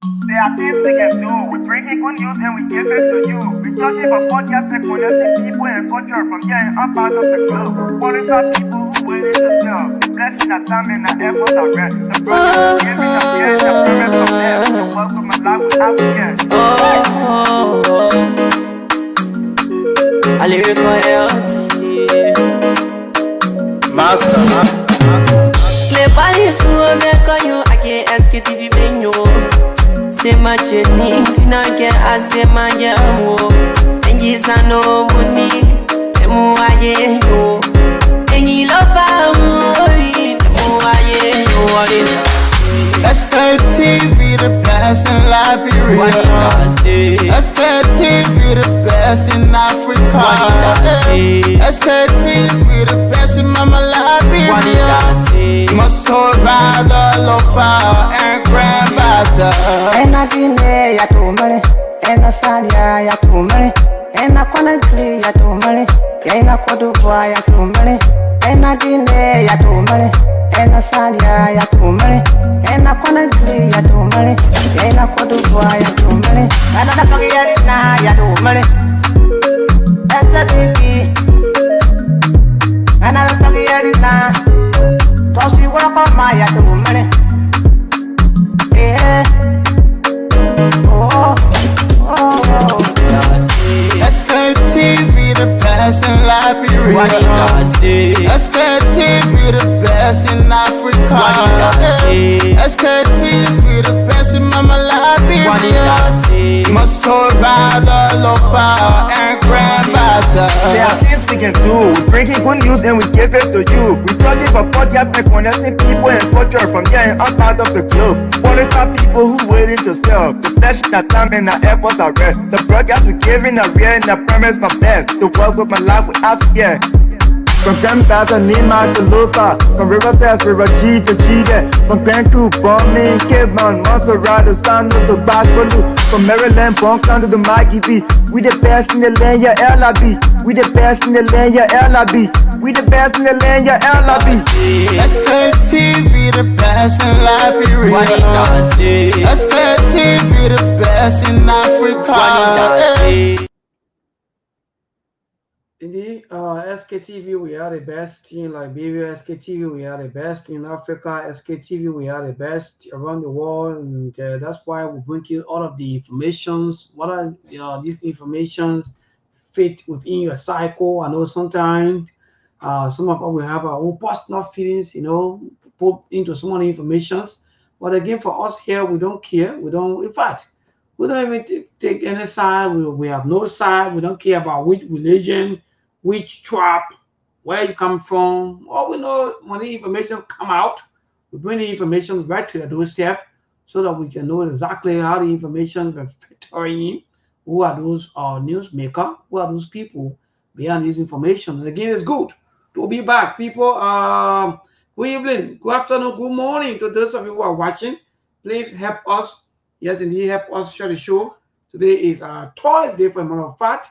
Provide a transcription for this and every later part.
There are things we can do. We bring in good news and we give it to you. We talk about podcast and connecting people and culture from here and up out of the globe. Qualified people who waiting to sell. Blessing that time and the efforts are rest. The brothers giving us here the promise of death. The welcome of life without fear. I live for Master. Play Paris, who make you again Sktv venue. C'est ma chenille, tina ke ase ma yamu. Engi sano muni, emu aye yo. Engi lofa muni, emu aye yo. Sktv, the best in Liberia. Sktv, the best in Africa. Sktv, the best in Mama Liberia. Must hold by the lofa and grand bazaar. Ena dine ya tumale, ena salia ya tumale, ena kwanakli ya tumale, ena kodubwa ya tumale, ena dine ya tumale, ena salia ya tumale, ena kwanakli ya tumale, ena kodubwa ya tumale, ena napagi ya tumale, esta tiki, ena napagi ya tosi wapa ma ya tumale, Sktv, the best in Liberia. Sktv, the best in Africa. Sktv, the best in Mama Liberia. Must hold by the lofa and grand bazaar. There are things we can do. We bring in good news and we give it to you. We talking about podcast and connecting people and culture from here and up out of the globe. Qualified people who waiting to sell. The blessing that time and the efforts are rest. The broadcast we giving a real and the promise my best. The work with my life without fear. From Grandfather Nima to Lufa, from River Sass, River G to Chile, from Vancouver, Bombay, Cape Mount, Montserrat, San to Backwater, from Maryland, Bonk to the Mikey B. We the best in the land, yeah, LIB. We the best in the land, yeah, LIB. We the best in the land, yeah, LIB. Sktv, the best in Liberia. Sktv, the best in Africa. Indeed, Sktv, we are the best in Liberia. Sktv, we are the best in Africa. Sktv, we are the best around the world, and that's why we bring you all of the informations. What are these informations fit within your cycle? I know sometimes some of us will have our own personal feelings, put into some of the informations. But again, for us here, we don't care. We don't. In fact, we don't even take any side. We have no side. We don't care about which religion, which tribe, where you come from. All we know, when the information come out, we bring the information right to your doorstep so that we can know exactly how the information will factor in. Who are those newsmakers? Who are those people behind this information? And again, it's good to be back, people. Good evening, good afternoon, good morning to those of you who are watching. Please help us. Yes, indeed, help us share the show. Today is Thursday, for a matter of fact,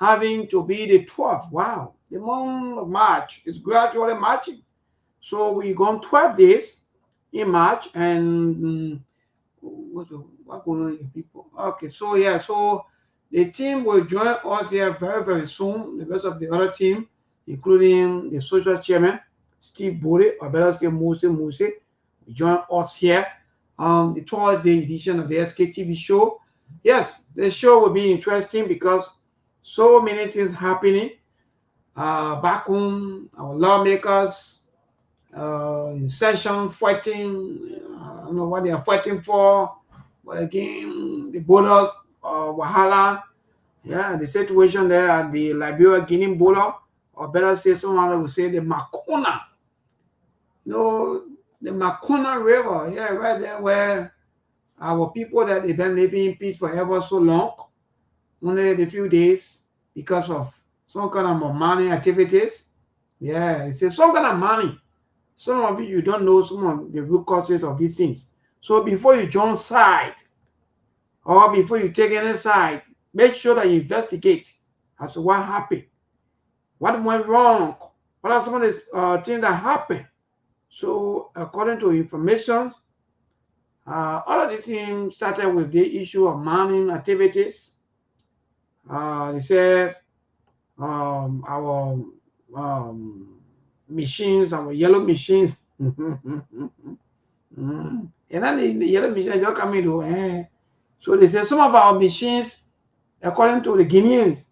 having to be the 12th. Wow, the month of March is gradually marching. So we're going 12 days in March, and what going on, people? Okay, so yeah, so the team will join us here very, very soon. The rest of the other team, including the social chairman, Steve Bode, or better say Mose, will join us here on the Thursday edition of the Sktv show. Yes, the show will be interesting because so many things happening back home. Our lawmakers in session fighting. I don't know what they are fighting for, but again, the borders, Wahala, yeah, the situation there at the Liberia-Guinea border, or better say, someone will say the Makona. The Makona River, yeah, right there where our people that they've been living in peace forever so long, only a few days because of some kind of money activities. Yeah, it's some kind of money. Some of you don't know some of the root causes of these things. So before you join side or before you take any side, make sure that you investigate as to what happened, what went wrong, what are some of the things that happened. So according to information, All of this thing started with the issue of mining activities. They said our machines, our yellow machines, and then the yellow machines just come into. So they said some of our machines, according to the Guineans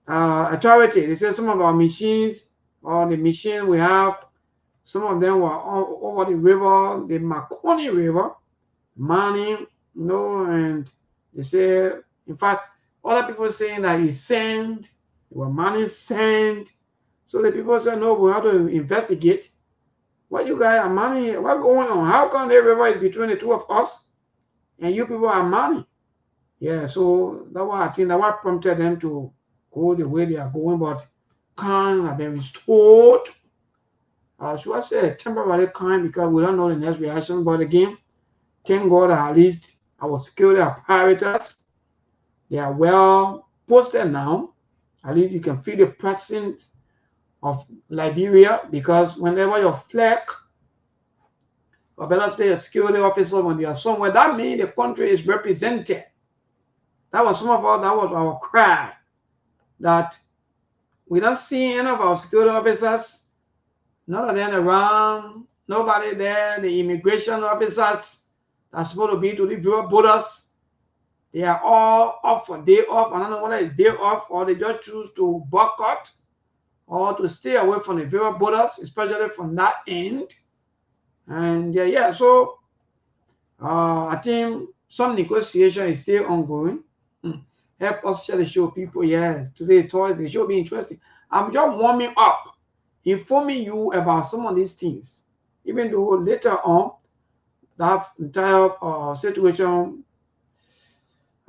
authority, they said some of our machines, or the machine we have, some of them were over the river, the Makoni River, mining, and they say, in fact, other people saying that it's sand, they were mining sand. So the people said, no, we have to investigate what you guys are mining, what's going on? How come the river is between the two of us and you people are mining? Yeah, so that was, I think, that what prompted them to go the way they are going, but kind have been restored. Should I say temporarily kind, because we don't know the next reaction, but again, thank God at least our security apparatus, they are well posted now. At least you can feel the presence of Liberia, because whenever your flag, or better say a security officer, when they are somewhere, that means the country is represented. That was that was our cry, that we don't see any of our security officers, none of them around, nobody there, the immigration officers that's supposed to be to the viewer borders, they are all off for day off. I don't know whether it's day off or they just choose to boycott or to stay away from the viewer borders, especially from that end. And yeah, so I think some negotiation is still ongoing. Help us share the show, people. Yes, today is Thursday. The show will be interesting. I'm just warming up, informing you about some of these things, even though later on that entire situation,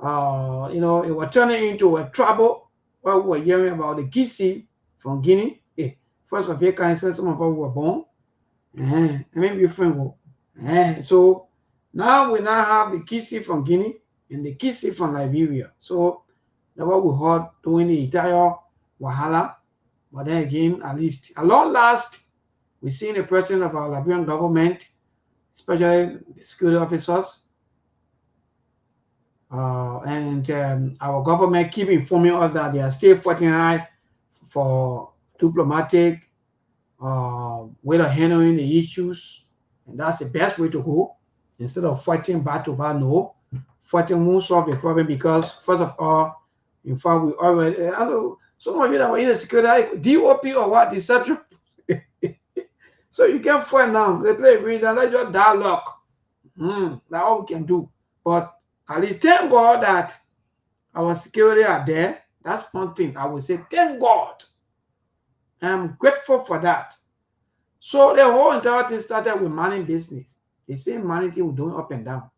it was turning into a trouble where we were hearing about the Kisi from Guinea. First of all, can say some of us were born. Maybe friend. So now we now have the Kisi from Guinea and the Kisi from Liberia. So that's what we heard during the entire Wahala. But then again, at least at long last, we've seen the president of our Liberian government, especially the security officers, and our government keep informing us that they are still fighting hard for diplomatic way of handling the issues, and that's the best way to go. Instead of fighting back to back, no, fighting won't solve the problem, because first of all, in fact, we already, I know some of you that were in the security, DOP or what, deception. So you can fight now. They play with and let your dialogue. That's all we can do. But at least thank God that our security are there. That's one thing I would say. Thank God. I'm grateful for that. So the whole entire thing started with money business. The same money thing we're doing up and down.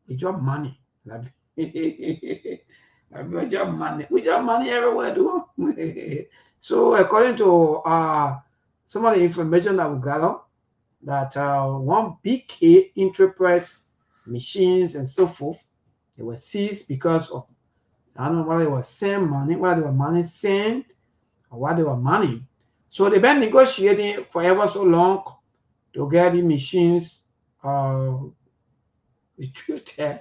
We just money. We just money. We just money everywhere, do. So according to some of the information that we got, that one big enterprise machines and so forth, they were seized because of, I don't know whether they were send money, whether they were money sent, or what they were money. So they've been negotiating for ever so long to get the machines retrieved, to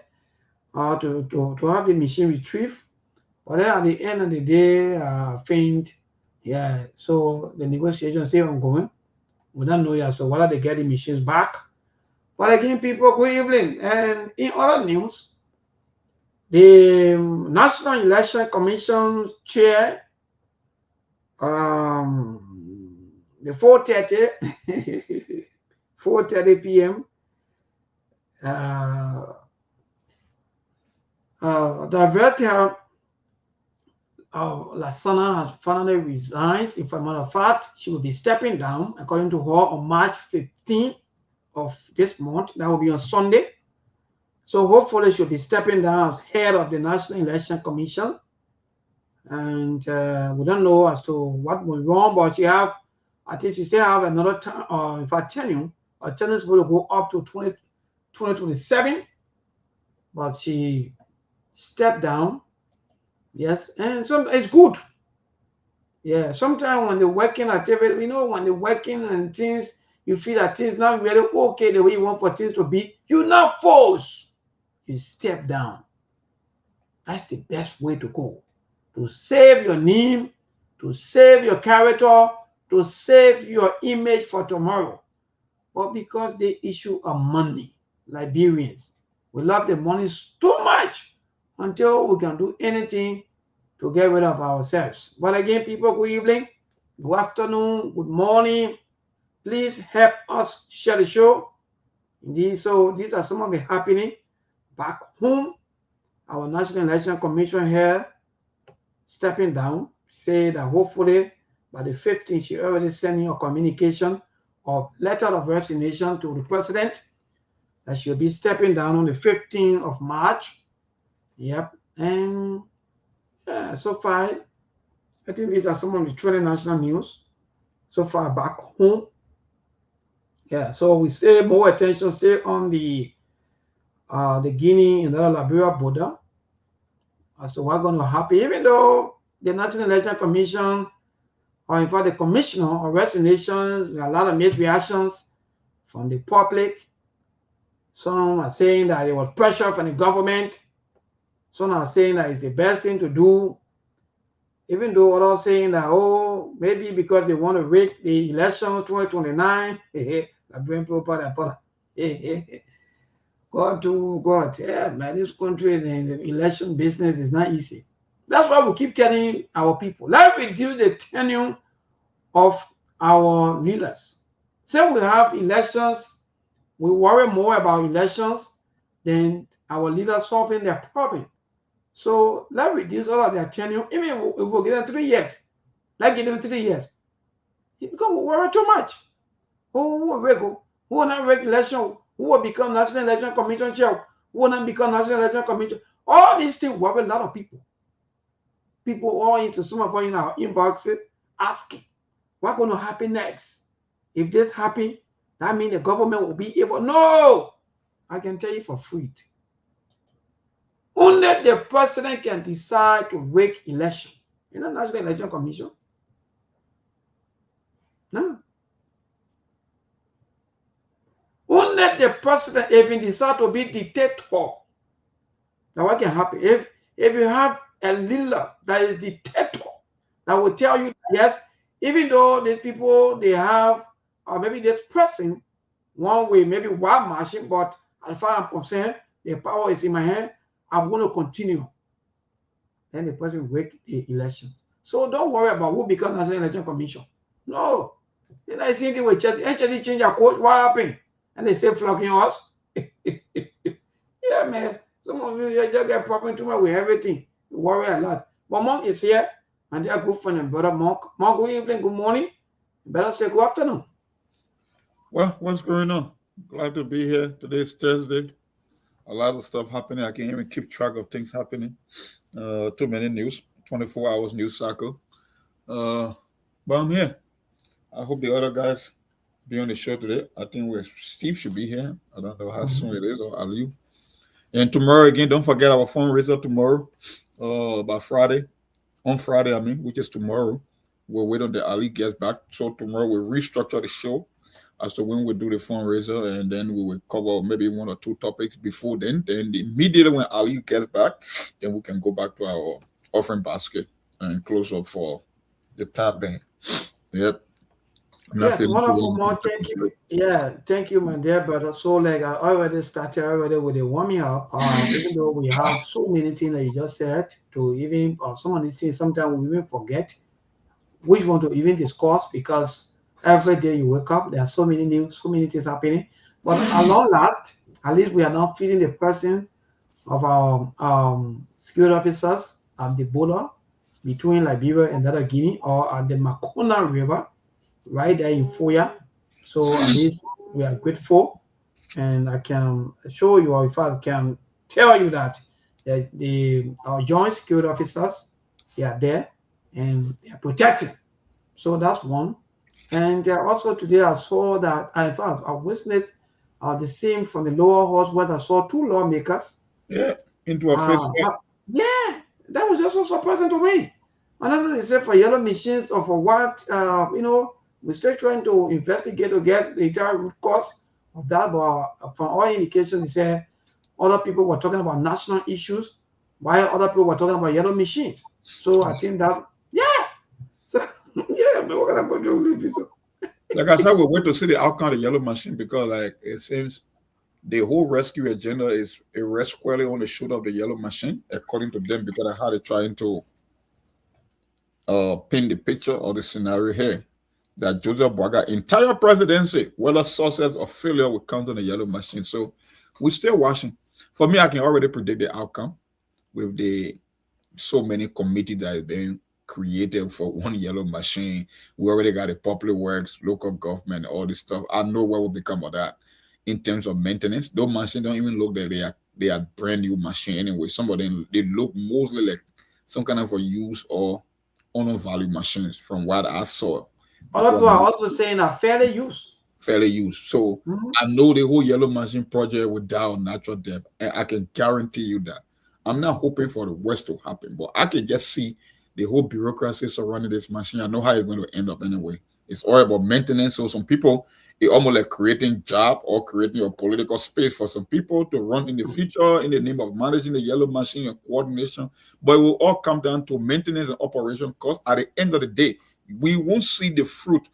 have the machine retrieved. But then at the end of the day, faint. Yeah, so the negotiation is still ongoing. We don't know yet, so whether they get the machines back. But again, people, good evening. And in other news, the National Election Commission chair, the 4:30 p.m. Director Lasana has finally resigned. If a matter of fact, she will be stepping down, according to her, on March 15th of this month. That will be on Sunday. So hopefully she'll be stepping down as head of the National Election Commission. And we don't know as to what went wrong, but I think she still have another time, in fact, tenure. Her tenure is going to go up to 2027, but she stepped down. Yes, and it's good. Yeah, sometimes when the working activity, when the working and things, you feel that things not really okay the way you want for things to be, you not force. You step down. That's the best way to go. To save your name, to save your character, to save your image for tomorrow. But because they issue a money, Liberians, we love the money too much until we can do anything to get rid of ourselves. But again, people, good evening, good afternoon, good morning. Please help us share the show. Indeed, so these are some of the happening back home. Our National Election Commission here stepping down, say that hopefully by the 15th, she already sending a communication or letter of resignation to the president that she'll be stepping down on the 15th of March. Yep. And yeah, so far, I think these are some of the trending national news so far back home. Yeah, so we stay more attention, stay on the Guinea and the Liberia border as to what's going to happen, even though the National Election Commission, or in fact the Commissioner of Resignations, there are a lot of mixed reactions from the public. Some are saying that there was pressure from the government. Some are saying that it's the best thing to do. Even though others are saying that, oh, maybe because they want to rig the elections 2029. God to God. Yeah, man, this country, the election business is not easy. That's why we keep telling our people, let's reduce the tenure of our leaders. So we have elections, we worry more about elections than our leaders solving their problem. So let's reduce all of their tenure. Even if we give them 3 years, let's give them 3 years. Because we worry too much. Who will not rig election? Who will become National Election Commission chair? Who will not become National Election Commission? All these things worry a lot of people. People all into some of us in our inboxes asking, what's going to happen next? If this happens, that means the government will be able. No! I can tell you for free. Only the president can decide to rig election. You know, National Election Commission. No. Only the president, if he decide to be dictator, now what can happen? If you have a leader that is dictator, that will tell you, yes, even though these people, they have, or maybe they're pressing one way, maybe one machine, but as far as I'm concerned, the power is in my hand, I'm going to continue. Then the president will rig the elections. So don't worry about who becomes National Election Commission. No. Then I see anything with Chelsea. Chelsea change their coach, what happened? And they say flocking us. Yeah, man. Some of you just get problem too much with everything. You worry a lot. But Monk is here, and they are good friend and brother Monk. Monk, good evening, good morning. You better say good afternoon. Well, what's going on? Glad to be here. Today's Thursday. A lot of stuff happening. I can't even keep track of things happening. Too many news. 24 hours news cycle. But I'm here. I hope the other guys be on the show today. I think Steve should be here. I don't know how soon it is, or Ali. And tomorrow again, don't forget our fundraiser tomorrow. By Friday. On Friday, I mean, which is tomorrow. We'll wait on the Ali gets back. So tomorrow we'll restructure the show as to when we do the fundraiser, and then we will cover maybe 1 or 2 topics before then. Then immediately when Ali gets back, then we can go back to our offering basket and close up for the tap bank. Yep. Yes, wonderful, Mark. Thank you. Yeah, thank you, my dear brother. So, like, I already started with the warming up. Even though we have so many things that you just said, to even some of these things, sometimes we even forget which one to even discuss, because every day you wake up, there are so many news, so many things happening. But at long last, at least we are not feeling the presence of our security officers at the border between Liberia and other Guinea, or at the Makona River, right there in Foya. So at least we are grateful, and I can show you, or if I can tell you that our joint security officers, they are there and they are protected. So that's one. And also today I saw that, in fact, I witnessed the same from the lower horse, where I saw 2 lawmakers. Yeah, into a Facebook. Yeah, that was just so surprising to me. I don't know, they say for yellow machines or for what, We're still trying to investigate to get the entire root cause of that. But from all indications, they say other people were talking about national issues, while other people were talking about yellow machines. So I think that, yeah. So, yeah, we're going to go to this. Like I said, we wait to see the outcome of the yellow machine because, like, it seems the whole rescue agenda is a rest squarely on the shoulder of the yellow machine, according to them, because of how they're trying to paint the picture or the scenario here that Joseph Boaga entire presidency, whether success or failure, will count on the yellow machine. So we're still watching. For me, I can already predict the outcome with the so many committees that have been created for one yellow machine. We already got the public works, local government, all this stuff. I know what will become of that in terms of maintenance. Those machines don't even look like they are brand new machine anyway. Some of them, they look mostly like some kind of a used or undervalued machines from what I saw. Other people are also saying are fairly used. So I know the whole yellow machine project will die on natural death, and I can guarantee you that. I'm not hoping for the worst to happen, but I can just see the whole bureaucracy surrounding this machine. I know how it's going to end up anyway. It's all about maintenance. So some people, it's almost like creating job or creating a political space for some people to run in the future in the name of managing the yellow machine and coordination. But it will all come down to maintenance and operation costs. At the end of the day, we won't see the fruit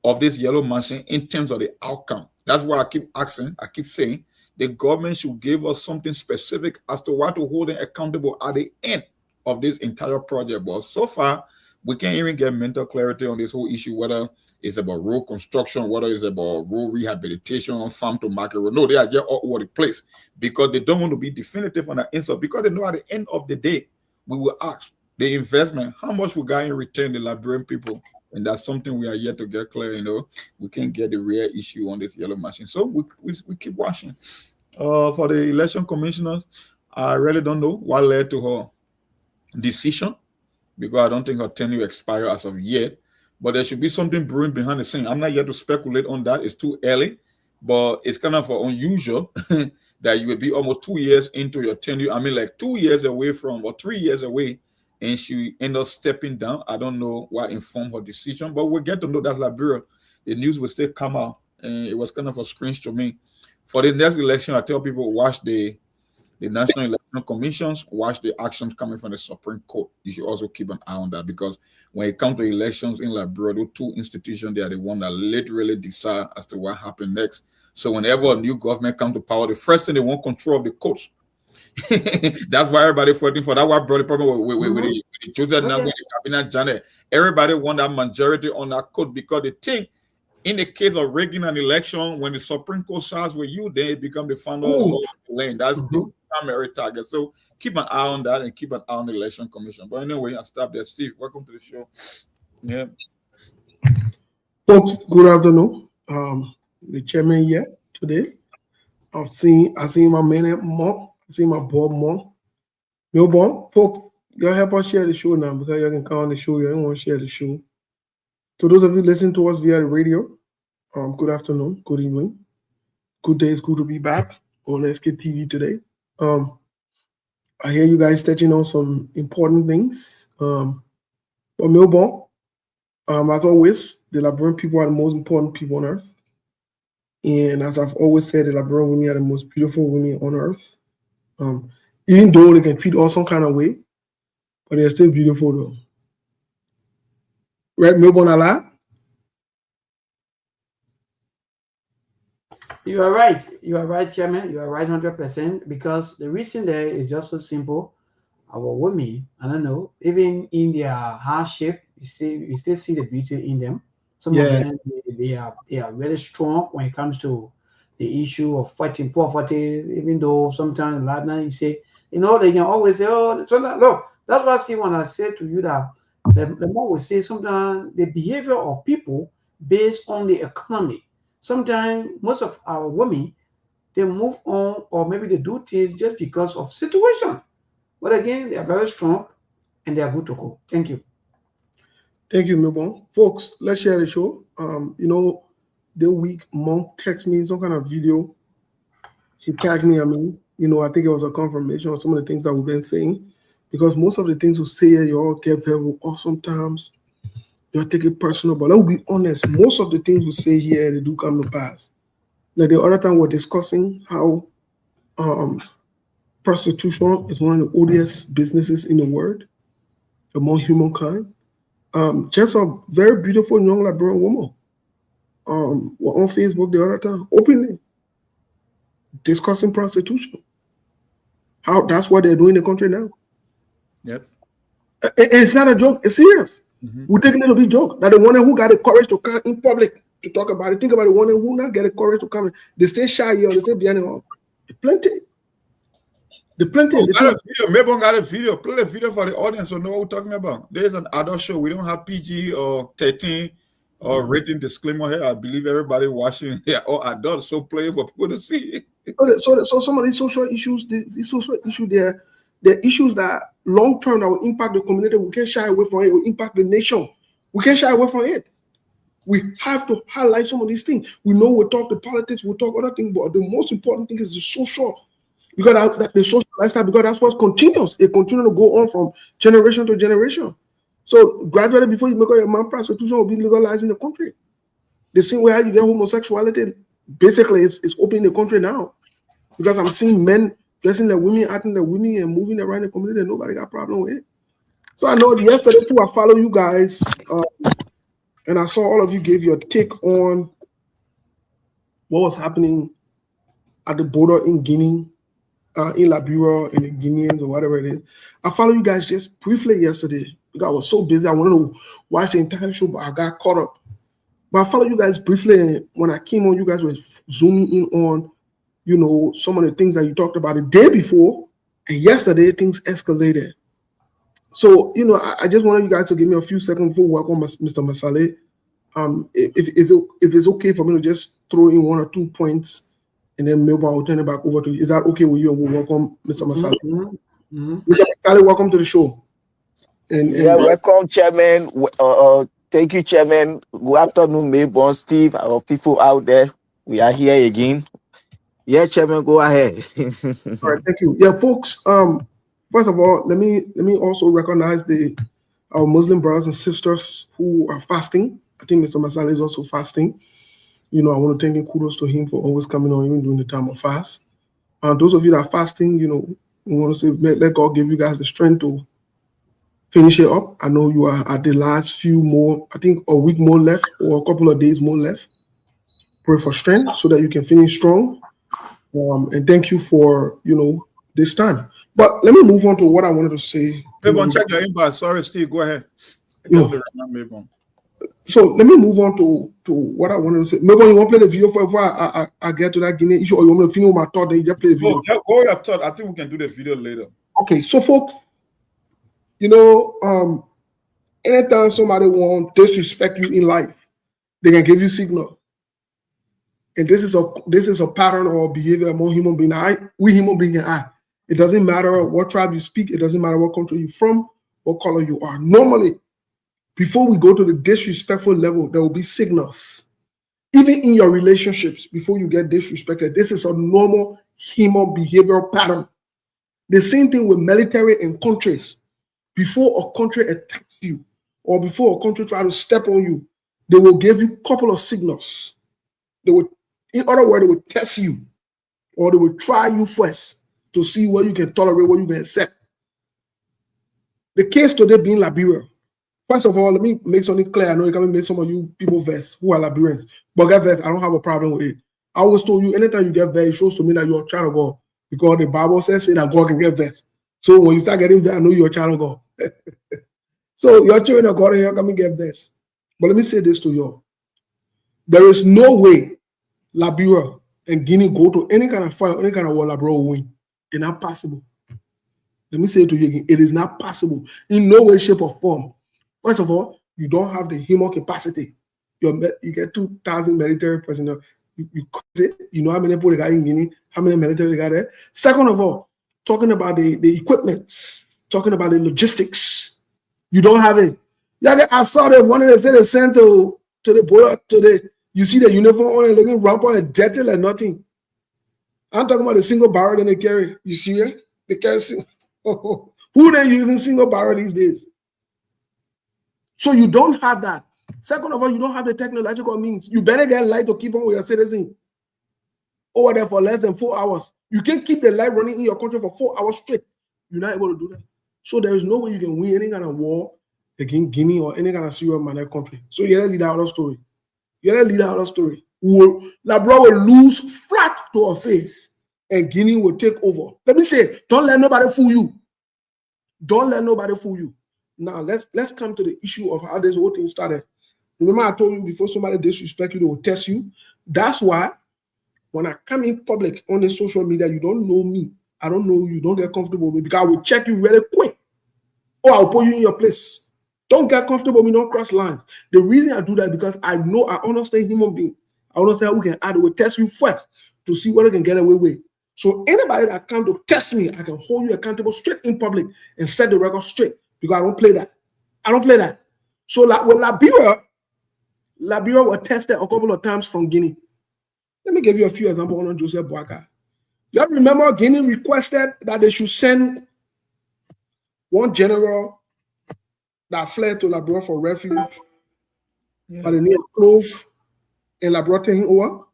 of this yellow machine in terms of the outcome. That's why I keep asking, I keep saying, the government should give us something specific as to what to hold them accountable at the end of this entire project. But so far, we can't even get mental clarity on this whole issue, whether it's about road construction, whether it's about road rehabilitation, farm to market road. No, they are just all over the place because they don't want to be definitive on that answer, because they know at the end of the day, we will ask the investment, how much we got in return, the Liberian people. And that's something we are yet to get clear. We can't get the real issue on this yellow machine. So we keep watching. For the election commissioners, I really don't know what led to her decision, because I don't think her tenure expire as of yet. But there should be something brewing behind the scene. I'm not yet to speculate on that. It's too early, but it's kind of unusual that you will be almost 2 years into your tenure. I mean, like 2 years away from, or 3 years away, and she end up stepping down. I don't know what informed her decision, but we'll get to know that Liberia. The news will still come out, and it was kind of a strange to me. For the next election, I tell people, watch the National Election Commissions, watch the actions coming from the Supreme Court. You should also keep an eye on that, because when it comes to elections in Liberia, those two institutions, they are the one that literally decide as to what happens next. So whenever a new government comes to power, the first thing they want control of the courts. That's why everybody fighting for that. What brought the problem with the Joseph Nango, the cabinet Janet. Everybody want that majority on that court, because they think in the case of rigging an election, when the Supreme Court sides with you, then it become the final law of the land. That's the primary target. So keep an eye on that and keep an eye on the election commission. But anyway, I'll stop there. Steve, welcome to the show. Yeah. Folks, good afternoon. The chairman here today. I've seen my man more. I've seen my boy more. Melbourne, folks, you help us share the show now, because you can come on the show. You don't want to share the show. To those of you listening to us via the radio, good afternoon, good evening, good day. It's good to be back on Sktv today. I hear you guys touching on some important things. But Melbourne, as always, the Liberian people are the most important people on earth. And as I've always said, the Liberian women are the most beautiful women on earth. Even though they can treat us some kind of way, but they're still beautiful though. Right, Melbourne Allah? You are right. You are right, Chairman. You are right 100%, because the reason there is just so simple. Our women, I don't know, even in their hardship, you still see the beauty in them. Some of them, they are very strong when it comes to the issue of fighting poverty, even though sometimes in Latin, you say, they can always say, oh, so look, that's why Steve, when I said to you that the more we say sometimes the behavior of people based on the economy. Sometimes most of our women, they move on, or maybe they do things just because of situation. But again, they are very strong and they are good to go. Thank you. Thank you, Melbourne. Folks, let's share the show. The week, Monk texted me some kind of video. He tagged me, I think it was a confirmation of some of the things that we've been saying. Because most of the things we say, you all get very awesome times. They'll take it personal. But let's be honest, most of the things we say here, they do come to pass. Like the other time we're discussing how prostitution is one of the odious businesses in the world among humankind. Just a very beautiful young Liberian woman were on Facebook the other time, openly discussing prostitution. How that's what they're doing in the country now. Yep. And it's not a joke, it's serious. We're taking it a big joke. That the one who got the courage to come in public to talk about it. Think about the one who not get the courage to come in. They stay shy here, they stay behind the hall. Plenty. The plenty. Oh, got a video. Maybe got a video. Play the video for the audience to know what we're talking about. There's an adult show. We don't have PG or 13 or rating disclaimer here. I believe everybody watching here all adults, so play it for people to see. So some of these social issues, they're issues that long term that will impact the community. We can't shy away from it. It will impact the nation. We can't shy away from it. We have to highlight some of these things. We know we'll talk the politics, we'll talk other things, but the most important thing is the social. Because the social lifestyle, because that's what continues. It continues to go on from generation to generation. So gradually, before you make a man, prostitution will be legalized in the country. The same way how you get homosexuality, basically, it's open in the country now. Because I'm seeing men dressing like women, acting like women, and moving around the community, and nobody got a problem with it. So I know yesterday too, I follow you guys, and I saw all of you gave your take on what was happening at the border in Guinea, in Liberia, and the Guineans, or whatever it is. I followed you guys just briefly yesterday because I was so busy. I wanted to watch the entire show, but I got caught up. But I followed you guys briefly, and when I came on, you guys were zooming in on, you know, some of the things that you talked about the day before, and yesterday things escalated. So, you know, I just wanted you guys to give me a few seconds before we welcome Mr. Masale. If it's okay for me to just throw in one or 2 points, and then maybe I'll turn it back over to you. Is that okay with you? And we'll welcome Mr. Masale. Mr. Masale, welcome to the show. And welcome, Chairman. Thank you, Chairman. Good afternoon, Mayborn, Steve, our people out there. We are here again. Yeah, Chairman, go ahead. All right, thank you. Yeah, folks. First of all, let me also recognize our Muslim brothers and sisters who are fasting. I think Mr. Masale is also fasting. You know, I want to thank him, kudos to him for always coming on, even during the time of fast. Those of you that are fasting, you know, we want to say, let God give you guys the strength to finish it up. I know you are at the last few more, I think a week more left or a couple of days more left. Pray for strength so that you can finish strong. And thank you for, you know, this time. But let me move on to what I wanted to say. Maybe check your inbox. Sorry, Steve, go ahead. So let me move on to what I wanted to say. Maybe you want to play the video before I get to that Guinea issue, or you want me to finish with my thought, then you just play the video? Go your thought. I think we can do the video later. Okay, so folks, you know, anytime somebody wants to disrespect you in life, they can give you signal. And this is a pattern or behavior among human beings. We human beings can act. It doesn't matter what tribe you speak. It doesn't matter what country you're from, what color you are. Normally, before we go to the disrespectful level, there will be signals. Even in your relationships, before you get disrespected, this is a normal human behavioral pattern. The same thing with military and countries. Before a country attacks you, or before a country tries to step on you, they will give you a couple of signals. They would, in other words, they will test you, or they will try you first to see what you can tolerate, what you can accept. The case today being Liberia. First of all, let me make something clear. I know you can make some of you people vex who are Liberians, but get vex, I don't have a problem with it. I always told you, anytime you get vex, it shows to me that you're a child of God, because the Bible says that God can get vex. So when you start getting vex, I know you're a child of God. So your children of God and you're coming to get vex. But let me say this to you. There is no way Liberia and Guinea go to any kind of fight, any kind of war, Liberia will win. It's not possible. Let me say it to you again. It is not possible in no way, shape, or form. First of all, you don't have the human capacity. You get 2,000 military personnel. You know how many people they got in Guinea, how many military they got there. Second of all, talking about the equipment, talking about the logistics, you don't have it. Yeah, I saw that one of them said they sent to the border today. You see the uniform on and looking rampant and dirty like nothing. I'm talking about the single barrel that they carry. You see it? They carry who they using single barrel these days? So you don't have that. Second of all, you don't have the technological means. You better get light to keep on with your citizen over there for less than 4 hours. You can't keep the light running in your country for 4 hours straight. You're not able to do that. So there is no way you can win any kind of war against Guinea or any kind of serious minor country. So you gotta lead out of story. Labrador will lose flat to her face, and Guinea will take over. Let me say, don't let nobody fool you. Don't let nobody fool you. Now let's come to the issue of how this whole thing started. Remember, I told you before somebody disrespect you, they will test you. That's why when I come in public on the social media, you don't know me. I don't know you. Don't get comfortable with me because I will check you really quick, or I'll put you in your place. Don't get comfortable with me. Don't cross lines. The reason I do that because I know I understand human being. I understand how we can add. Will test you first to see what I can get away with. So anybody that comes to test me, I can hold you accountable straight in public and set the record straight because I don't play that. I don't play that. So with Liberia was tested a couple of times from Guinea. Let me give you a few examples on Joseph Boakai. You remember Guinea requested that they should send one general that fled to Liberia for refuge by the name of Clove and Liberia taking over.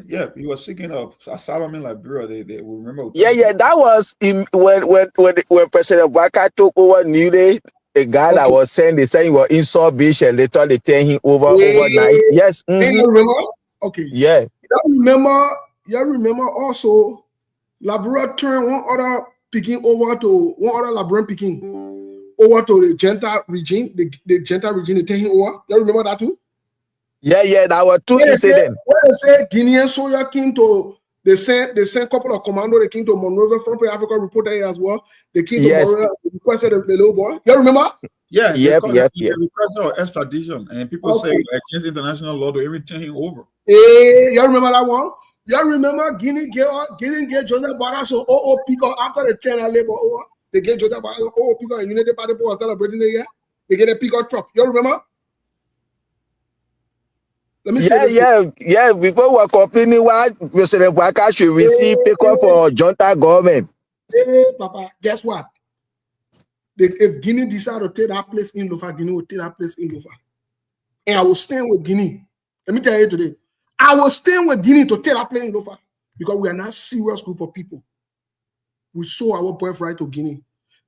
Yeah, he was seeking asylum in Liberia. They remember. Yeah, that was when President Boakai took over New the guy that was sent, they said he was in South Beach and they thought they turned him over overnight. Yes. You remember? Okay. Yeah. You remember also Liberia turned one other Liberian Peking over to the Gentile regime. The Gentile regime, they take him over. You remember that too? Yeah, that were two incidents. When they say Guinean soldier came to, they sent a couple of commandos, they came to Monrovia, Front Page Africa reported here as well. They came to Monrovia, requested the little boy. You remember? Yeah, yep. They requested extradition, and people say against international law to even turn him over. You remember that one? You remember Guinea gave Joseph Boakai so Pico after the China labor over. They gave Joseph Boakai Pico and Unity Party was celebrating the year. They get a Pico truck. You remember? Let me yeah. Before we were complaining why President Boakai should receive Pico for junta government. Hey, Papa, guess what? If Guinea decided to take that place in Lofa, Guinea will take that place in Lofa. And I will stand with Guinea. Let me tell you today. I will stand with Guinea to take that place in Lofa because we are not a serious group of people. We sold our birthright to Guinea.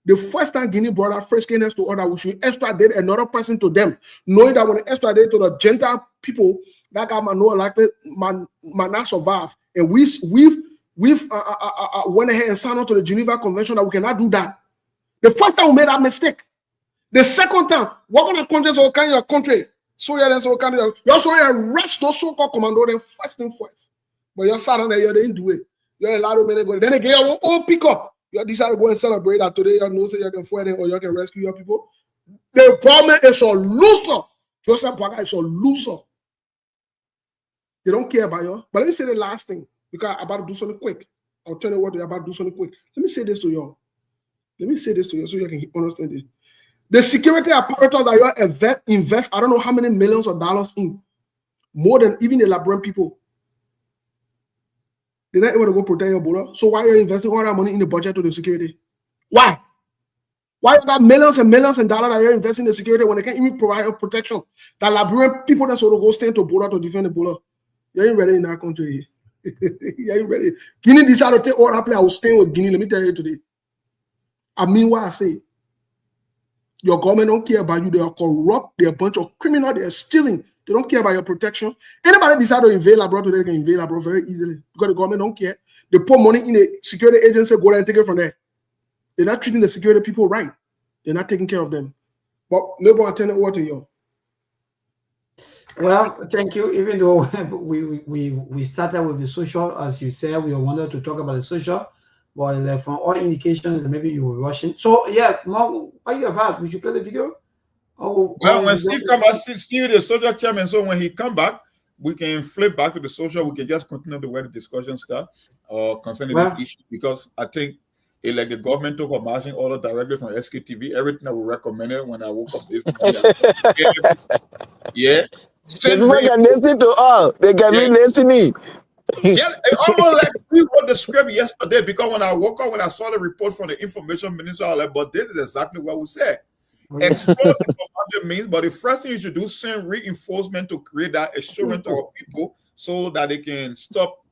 The first time Guinea brought our first Kenyans to order, we should extradite another person to them, knowing that when they extradite to the Gentile people, that guy might not survive. And we've went ahead and signed on to the Geneva Convention that we cannot do that. The first time we made that mistake. The second time, what kind of countries or kind of country? So yeah, then so kind of you also arrest those so-called commando then first thing first. But you're sat on there, you didn't do it. You're allowed to make it. Then again, you won't pick up. You decide to go and celebrate that today. You know, say you can fight it or you can rescue your people. The problem is a loser. Joseph Boakai is a loser. They don't care about you. But let me say the last thing because I'm about to do something quick. I'll tell you what they're about to do something quick. Let me say this to y'all. Let me say this to you so you can understand it. The security apparatus that you invest, I don't know how many millions of dollars in, more than even the Liberian people. They're not able to go protect your border. So why are you investing all that money in the budget to the security? Why? Why you got millions and millions of dollars that you're investing in the security when they can't even provide protection? That Liberian people that sort of go stand to border to defend the border. You ain't ready in that country. You ain't ready. Guinea decided to take all that play. I will stay with Guinea. Let me tell you today. I mean what I say. Your government don't care about you. They are corrupt. They're a bunch of criminals. They are stealing. They don't care about your protection. Anybody decide to invade Labrador today, they can invade Labrador very easily because the government don't care. They put money in the security agency, go there and take it from there. They're not treating the security people right. They're not taking care of them. But maybe I'll turn it over to you. Well, thank you. Even though we started with the social, as you said, we wanted to talk about the social. But from all indications, maybe you were rushing. So yeah, Mo, what you about? Would you play the video? Well, when Steve come back, Steve is the social chairman. So when he come back, we can flip back to the social. We can just continue the way the discussion start concerning this issue because I think like the government took a marching order directly from Sktv. Everything that we recommended when I woke up this morning. Yeah. The people can listen to all. They can be listening. Yeah, it almost like we wrote the script yesterday because when I woke up, when I saw the report from the information minister, I was like, but this is exactly what we said. explore diplomatic means, but the first thing you should do, send reinforcement to create that assurance to our people so that they can stop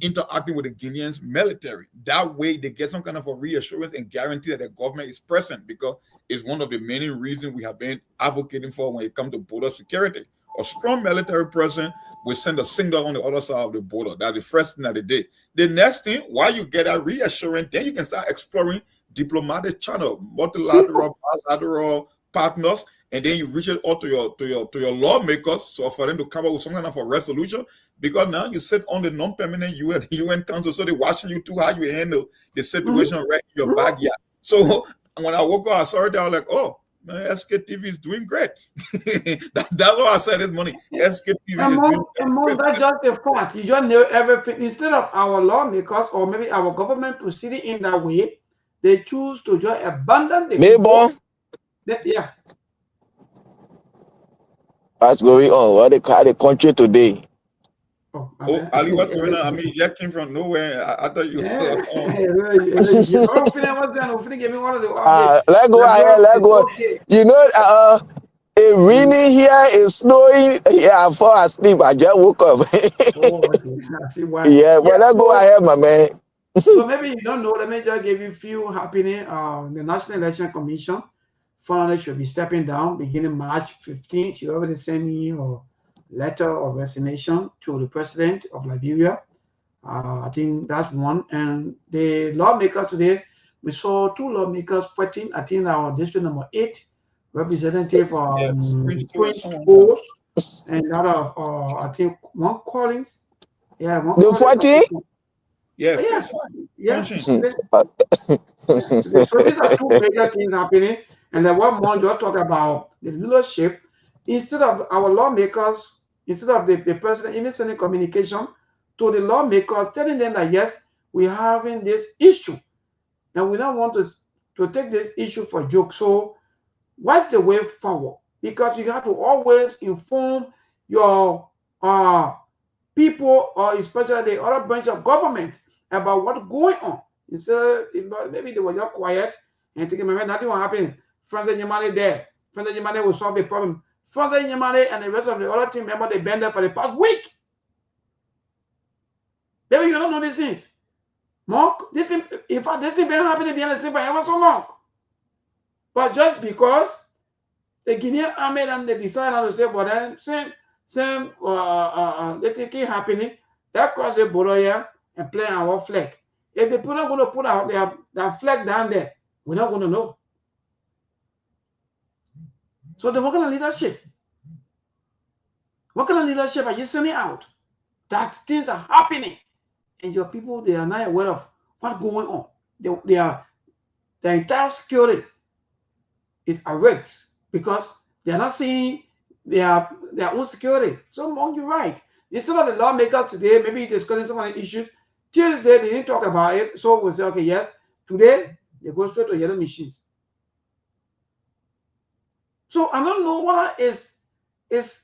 interacting with the Guineans military. That way they get some kind of a reassurance and guarantee that the government is present, because it's one of the many reasons we have been advocating for when it comes to border security. A strong military presence will send a signal on the other side of the border. That's the first thing that they did. The next thing, while you get that reassurance, then you can start exploring diplomatic channel, multilateral, bilateral partners, and then you reach it out to your lawmakers, so for them to come up with some kind of a resolution. Because now you sit on the non-permanent UN Council, so they're watching you too, how you handle the situation right in your backyard. So when I woke up, I saw it, I was like, oh, man, SKTV is doing great. That's what I said this morning. SKTV is doing great. That's just the fact. You just know everything. Instead of our lawmakers or maybe our government proceeding in that way, they choose to just abandon the people. Yeah. What's going on? What they call the country today? Oh, Ali, what's going on? I mean, you came from nowhere. I thought you. Let's go ahead. Let's go. Okay. You know, it's raining here. It's snowing. Yeah, I fall asleep. I just woke up. Yeah, but let's go ahead, my man. So maybe you don't know. Let me just give you a few happening. The National Election Commission finally should be stepping down beginning March 15th. You already sent me a letter of resignation to the president of Liberia. I think that's one. And the lawmakers today, we saw two lawmakers fighting. I think our district number 8 representative Prince Coast and that of I think one Collins. Yeah, one. The 40. Yeah. So these are two major things happening. And then one more, just talk about the leadership. Instead of our lawmakers, instead of the president even sending communication to the lawmakers, telling them that yes, we're having this issue, and we don't want to take this issue for a joke. So what's the way forward? Because you have to always inform your people, or especially the other branch of government, about what's going on. Instead, maybe they were just quiet and thinking, maybe nothing will happen. Francis Nyamane there. Francis Nyamane will solve the problem. Francis Nyamane and the rest of the other team members, they've been there for the past week. Maybe you don't know these things. Mark, this thing, in fact, this thing been happening behind the scene for ever so long. But just because the Guinean army and they decided to say, but then let it keep happening, that caused the border here and play our flag. If they're not going to put out their flag down there, we're not going to know. So then what kind of leadership? What kind of leadership are you sending out? That things are happening. And your people, they are not aware of what's going on. Their entire security is at risk because they are not seeing their own security. So you're right. Instead of the lawmakers today, maybe discussing some of the issues, Tuesday they didn't talk about it. So we'll say, okay, yes, today they go straight to yellow machines. So I don't know what is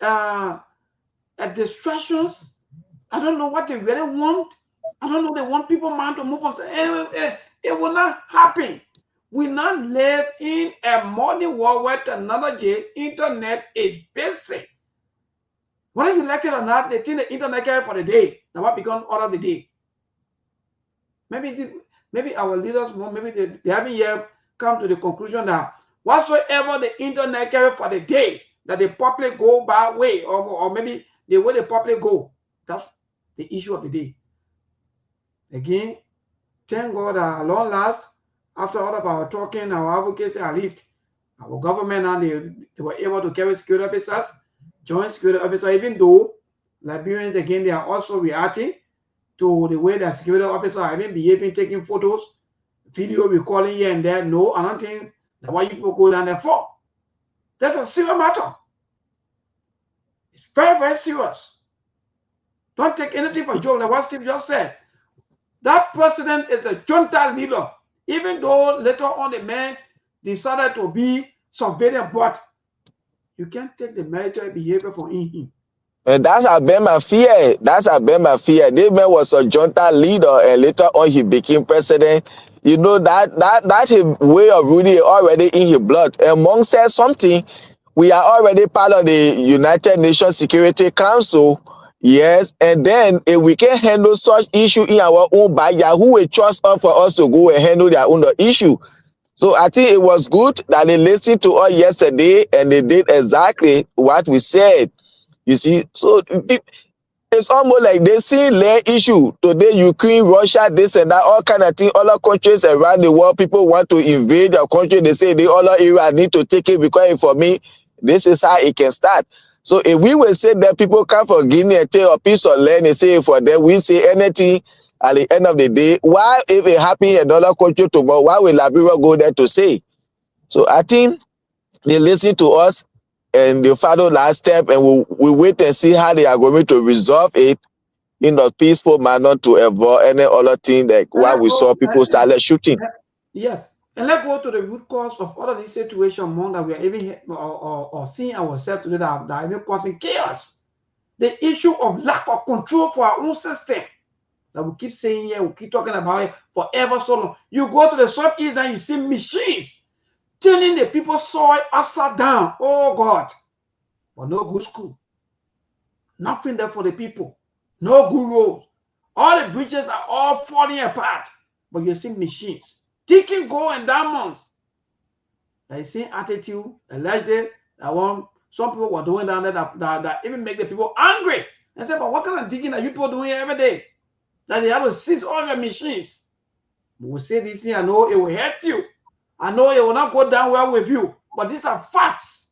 a distractions. I don't know what they really want. I don't know. They want people mind to move on. Say, it will not happen. We not live in a modern world where technology, internet is basic. Whether you like it or not, they think the internet carry for the day. Now what becomes order of the day? Maybe our leaders, maybe they haven't yet come to the conclusion that whatsoever the internet carry for the day, that the public go by way, or maybe the way the public go, that's the issue of the day. Again, thank God at long last, after all of our talking, our advocacy, at least our government and they were able to carry security officers, joint security officers, even though Liberians, again, they are also reacting to the way that security officers are even behaving, taking photos, video recording here and there. No, I don't think that's why you people go down there for. That's a serious matter. It's very, very serious. Don't take anything for joke, like what Steve just said. That president is a junta leader, even though later on the man decided to be surveillance, but you can't take the military behavior from him. That's been my fear. That's been my fear. This man was a junta leader, and later on he became president. You know that his way of ruling is already in his blood. And Monk said something. We are already part of the United Nations Security Council. Yes, and then if we can handle such issue in our own backyard, who will trust us for us to go and handle their own issue? So I think it was good that they listened to us yesterday and they did exactly what we said. You see, so it's almost like they see land issue today. Ukraine, Russia, this and that, all kind of thing. Other countries around the world, people want to invade their country. They say the other area need to take it because for me, this is how it can start. So if we will say that people come from Guinea and take a piece of land and say for them, we say anything at the end of the day, why if it happen in another country tomorrow, why will Liberia go there to say? So I think they listen to us and they follow that step, and we wait and see how they are going to resolve it in a peaceful manner to avoid any other thing like what we saw people started shooting. Yes. And let's go to the root cause of all of these situations among that we are even or seeing ourselves today that are even causing chaos. The issue of lack of control for our own system that we keep saying here, we keep talking about it forever so long. You go to the southeast and you see machines turning the people's soil upside down. Oh God. But no good school. Nothing there for the people. No good roads. All the bridges are all falling apart. But you see machines taking gold and diamonds. The same attitude, allegedly, that some people were doing down there that even make the people angry. And say, but what kind of digging are you people doing every day? That they have to seize all your machines. But we say this thing, I know it will hurt you. I know it will not go down well with you. But these are facts.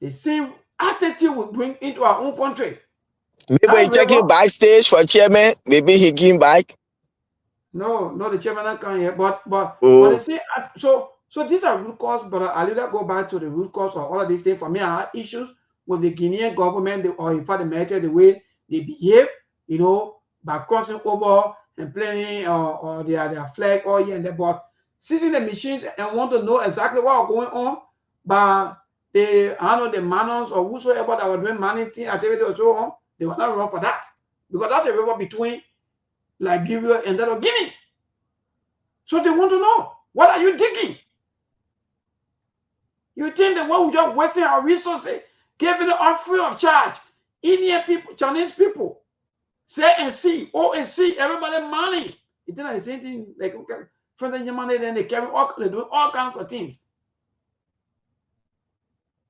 The same attitude we bring into our own country. Maybe he's checking backstage for chairman. Maybe he came back. No, the chairman not coming here. But they say so these are root cause. But I'll either go back to the root cause of all of these things. For me, I have issues with the Guinean government, or in fact the military, the way they behave. You know, by crossing over and playing or their flag all here and there. But seizing the machines and want to know exactly what is going on, but the Manons or whosoever that were doing mining activity or so on, they were not wrong for that, because that's a river between Liberia and that of Guinea. So they want to know, what are you digging? You think that what we just wasting our resources, giving it all free of charge? Indian people, Chinese people, say and see, everybody money. It's not the same thing. Like from the money, then they do all kinds of things.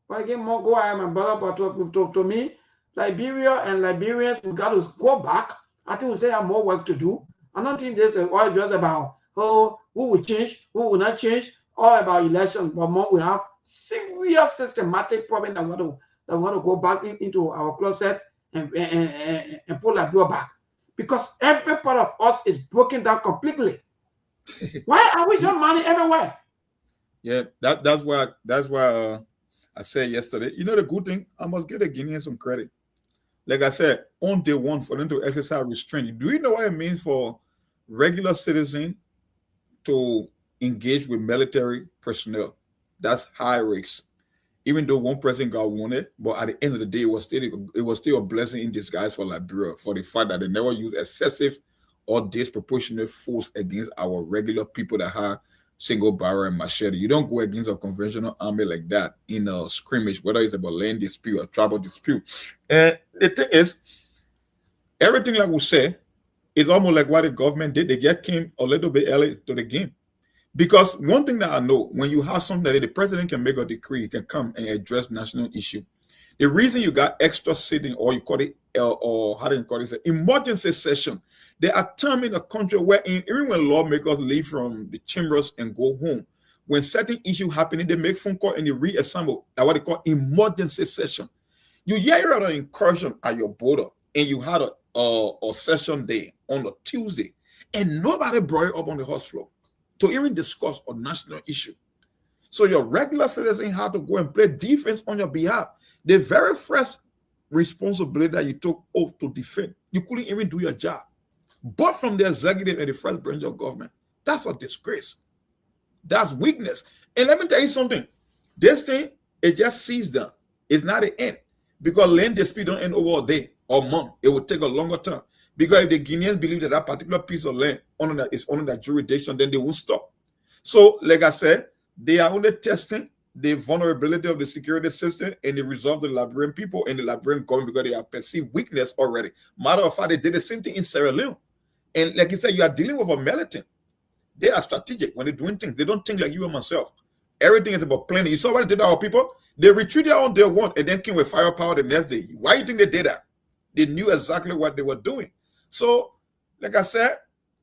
But again, more go ahead, my brother, but to me, Liberia and Liberians, we got to go back. I think we say have more work to do. I don't think this is all just about who will change, who will not change, all about elections, but more we have serious systematic problem that we want to go back into our closet and pull Liberia back. Because every part of us is broken down completely. Why are we just money everywhere? Yeah, that's why I said yesterday, you know, the good thing, I must give the Guineans some credit. Like I said, on day one, for them to exercise restraint. Do you know what it means for regular citizens to engage with military personnel? That's high risk. Even though one person got wounded, but at the end of the day, it was still a blessing in disguise for Liberia, for the fact that they never use excessive or disproportionate force against our regular people that have single barrel and machete. You don't go against a conventional army like that in a scrimmage, whether it's about land dispute or tribal dispute. And the thing is, everything like we say is almost like what the government did. They just came a little bit early to the game. Because one thing that I know, when you have something that the president can make a decree, he can come and address national issue. The reason you got extra sitting, or you call it, or how do you call it, emergency session. There are times in the country where even when lawmakers leave from the chambers and go home, when certain issues happening, they make phone call and they reassemble. That's what they call emergency session. You hear an incursion at your border, and you had a session day on a Tuesday, and nobody brought it up on the House floor to even discuss a national issue. So your regular citizen had to go and play defense on your behalf. The very first responsibility that you took oath to defend, you couldn't even do your job. But from the executive and the first branch of government, that's a disgrace. That's weakness. And let me tell you something. This thing, it just sees down. It's not the end. Because land dispute don't end over a day or month. It will take a longer time. Because if the Guineans believe that that particular piece of land is under that jurisdiction, then they won't stop. So, like I said, they are only testing the vulnerability of the security system, and they resolve the Liberian people and the Liberian government because they have perceived weakness already. Matter of fact, they did the same thing in Sierra Leone. And like you said, you are dealing with a militant. They are strategic when they're doing things. They don't think like you and myself. Everything is about planning. You saw what they did to our people? They retreated on day one and then came with firepower the next day. Why do you think they did that? They knew exactly what they were doing. So, like I said,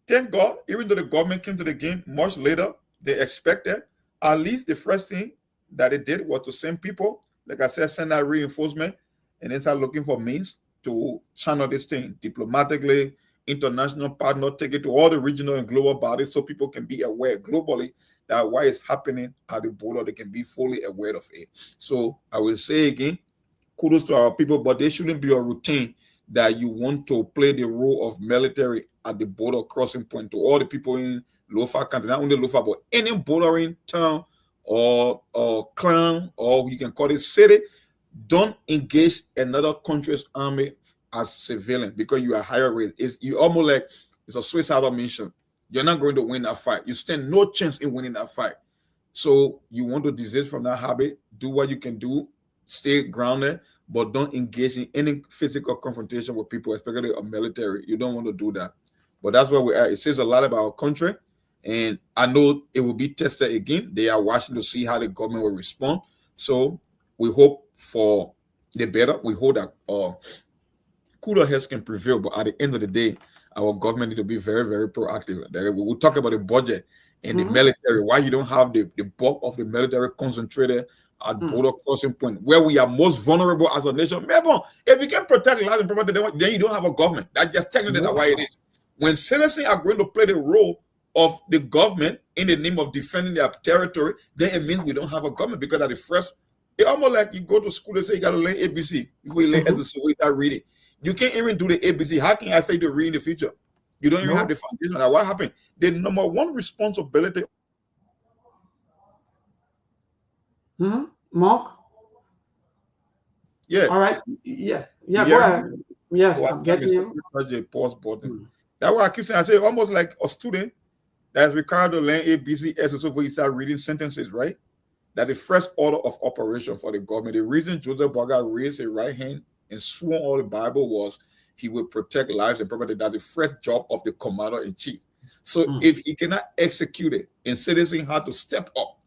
thank God, even though the government came to the game much later, they expected. At least the first thing that they did was to send people, like I said, send out reinforcement and then start looking for means to channel this thing diplomatically, international partner, take it to all the regional and global bodies so people can be aware globally that what is happening at the border, they can be fully aware of it. So I will say again, kudos to our people, but there shouldn't be a routine that you want to play the role of military at the border crossing point to all the people in Lofa country, not only Lofa, but any bordering town or clan, or you can call it city. Don't engage another country's army as civilian because you are higher rate. You almost like it's a suicidal mission. You're not going to win that fight. You stand no chance in winning that fight. So you want to desist from that habit. Do what you can do. Stay grounded, but don't engage in any physical confrontation with people, especially a military. You don't want to do that. But that's where we are. It says a lot about our country, and I know it will be tested again. They are watching to see how the government will respond. So we hope for the better. We hope that cooler heads can prevail. But at the end of the day, our government need to be very, very proactive. We'll talk about the budget and the military. Why you don't have the bulk of the military concentrated at border crossing point where we are most vulnerable as a nation. Remember, if you can protect lives and property, then you don't have a government. That's just technically that's why it is. When citizens are going to play the role of the government in the name of defending their territory, then it means we don't have a government because at the first, it's almost like you go to school and say you got to learn ABC before you learn as a start reading. You can't even do the ABC. How can I say to read in the future? You don't even have the foundation. Now, what happened? The number one responsibility. Mark? Yeah. All right. Yeah. Yeah, go ahead. Yes, So I'm getting you. a pause button. That's why I keep saying, I say almost like a student that's required to learn ABC, S, and so forth, you start reading sentences, right? That the first order of operation for the government. The reason Joseph Boga raised his right hand and swore all the Bible was he would protect lives and property. That's the first job of the commander-in-chief. So if he cannot execute it and citizens have to step up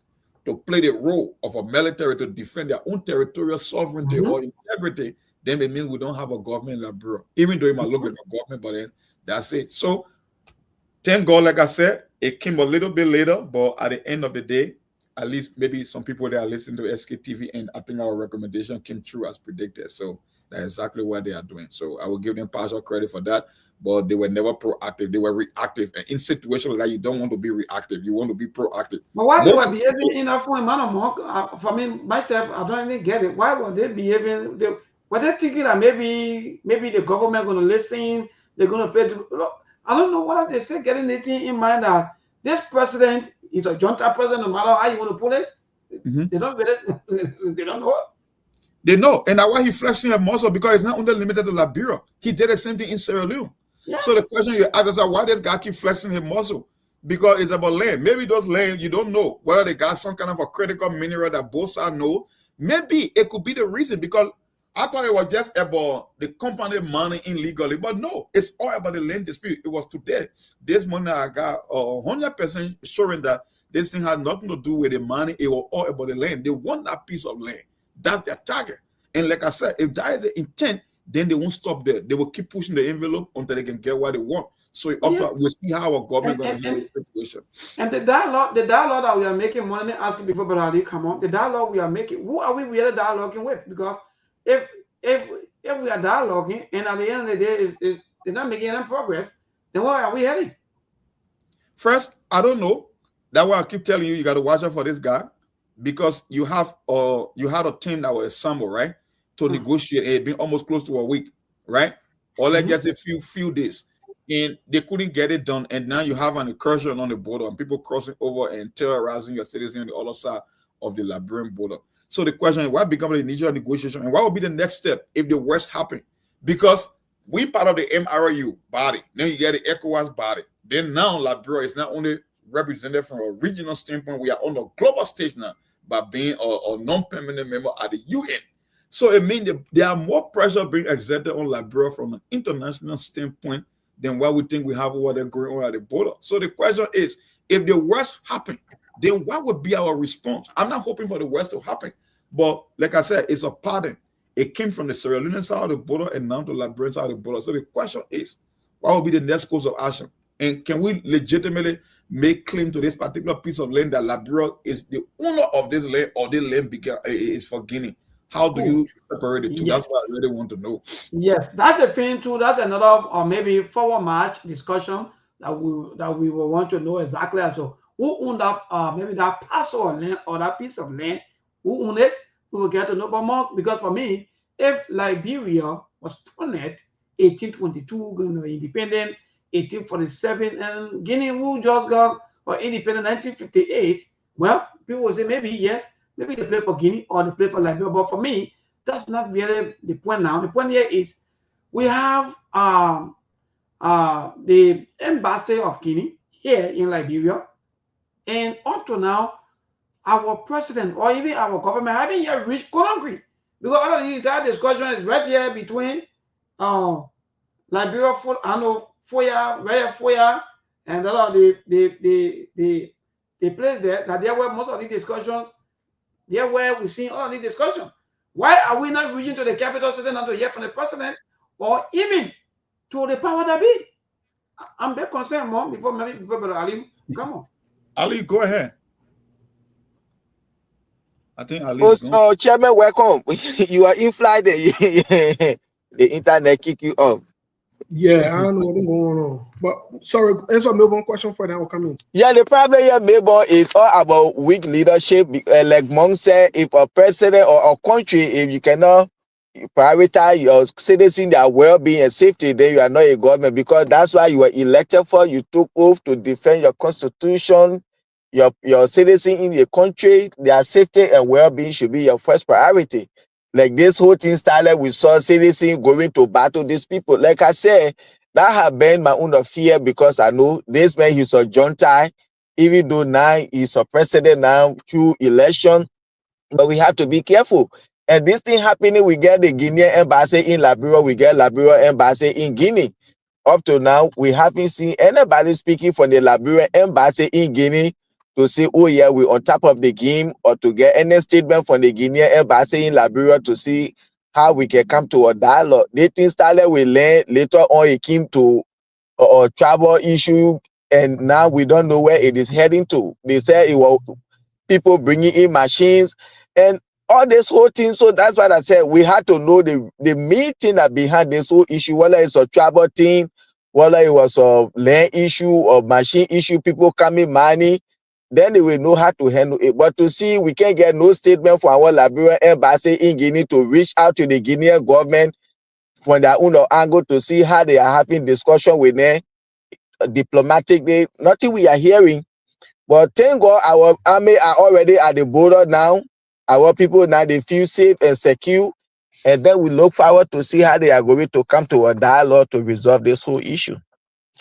to play the role of a military to defend their own territorial sovereignty or integrity, then it means we don't have a government in Liberia. Even though it might look like a government, but then that's it. So thank God, like I said, it came a little bit later, but at the end of the day, at least maybe some people that are listening to SKTV, and I think our recommendation came true as predicted. So that's exactly what they are doing. So I will give them partial credit for that, but they were never proactive. They were reactive. And in situations like that, you don't want to be reactive. You want to be proactive. But why they were behaving in that point, man, Mark? For me, myself, I don't even get it. Why were they behaving? Were they thinking that maybe the government going to listen? They're going to pay. I don't know. What are they still getting anything in mind that this president is a junta president, no matter how you want to put it? They don't get it. They don't know. They know, and that's why he flexing a muscle because it's not only limited to Liberia. He did the same thing in Sierra Leone. Yeah. So the question you ask is why this guy keep flexing his muscle? Because it's about land. Maybe those land you don't know whether they got some kind of a critical mineral that both sides know. Maybe it could be the reason because I thought it was just about the company money illegally, but no, it's all about the land dispute. It was today. This money I got 100% showing that this thing had nothing to do with the money. It was all about the land. They want that piece of land. That's their target. And like I said, if that is the intent, then they won't stop there. They will keep pushing the envelope until they can get what they want. So we'll see how our government going to handle the situation. And the dialogue that we are making, let me ask you before Brother Ali come on, the dialogue we are making, who are we really dialoguing with? Because if we are dialoguing and at the end of the day is not making any progress, then where are we heading? First, I don't know. That's why I keep telling you, you got to watch out for this guy. Because you had a team that was assembled, right, to negotiate. It been almost close to a week, right? All I guess a few days, and they couldn't get it done. And now you have an incursion on the border and people crossing over and terrorizing your citizens on the other side of the Liberian border. So the question is, what becomes the initial negotiation, and what will be the next step if the worst happen? Because we part of the MRU body. Then you get the ECOWAS body. Then now Liberia is not only represented from a regional standpoint, we are on a global stage now by being a non-permanent member at the UN. So it means that there are more pressure being exerted on Liberia from an international standpoint than what we think we have over there going on at the border. So the question is, if the worst happen, then what would be our response? I'm not hoping for the worst to happen, but like I said, it's a pattern. It came from the Sierra Leonean side of the border and now to the Liberian side of the border. So the question is, what will be the next course of action? And can we legitimately make claim to this particular piece of land that Liberia is the owner of this land, or this land is for Guinea? How do you separate the two? Yes. That's what I really want to know. Yes, that's the thing too. That's another, or maybe forward march discussion that we will want to know exactly as well. Who owned that? Maybe that parcel of land or that piece of land. Who owned it? We will get to know. But more, because for me, if Liberia was founded 1822, independent 1847, and Guinea who just got independent 1958, well, people will say maybe yes, maybe they play for Guinea or they play for Liberia. But for me, that's not really the point now. The point here is we have the embassy of Guinea here in Liberia, and up to now, our president or even our government haven't yet reached Conakry, because all of the entire discussion is right here between Liberia, Foya, and a lot of the place there, that there were most of the discussions, there where we see all of the discussion. Why are we not reaching to the capital city and to hear from the president or even to the power that be? I'm very concerned more before Brother Ali. Come on. Ali, go ahead. I think Ali. Chairman, welcome. You are in flight. The internet kick you off. Yeah, I don't know what's going on. But sorry, answer Melbourne question for that will come in. Yeah, the problem here, Melbourne, is all about weak leadership. Like Monk said, if a president or a country, if you cannot prioritize your citizens, their well-being and safety, then you are not a government, because that's why you were elected for. You took oath to defend your constitution, your citizens in the country, their safety and well-being should be your first priority. Like this whole thing started, we saw citizens going to battle these people. Like I said, that has been my own fear, because I know this man, he's a junta, even though now he's a president now through election, but we have to be careful. And this thing happening, we get the Guinean embassy in Liberia, we get Liberia embassy in Guinea. Up to now, we haven't seen anybody speaking from the Liberian embassy in Guinea to say, oh yeah, we're on top of the game, or to get any statement from the Guinean embassy in Liberia to see how we can come to a dialogue. They things started with land, later on it came to a travel issue, and now we don't know where it is heading to. They said it was people bringing in machines and all this whole thing. So that's what I said. We had to know the main thing that behind this whole issue, whether it's a travel thing, whether it was a land issue or machine issue, people coming money, then they will know how to handle it. But to see, we can't get no statement from our Liberian embassy in Guinea to reach out to the Guinean government from their own angle to see how they are having discussion with them diplomatically. Nothing we are hearing. But thank God our army are already at the border now. Our people now, they feel safe and secure. And then we look forward to see how they are going to come to a dialogue to resolve this whole issue.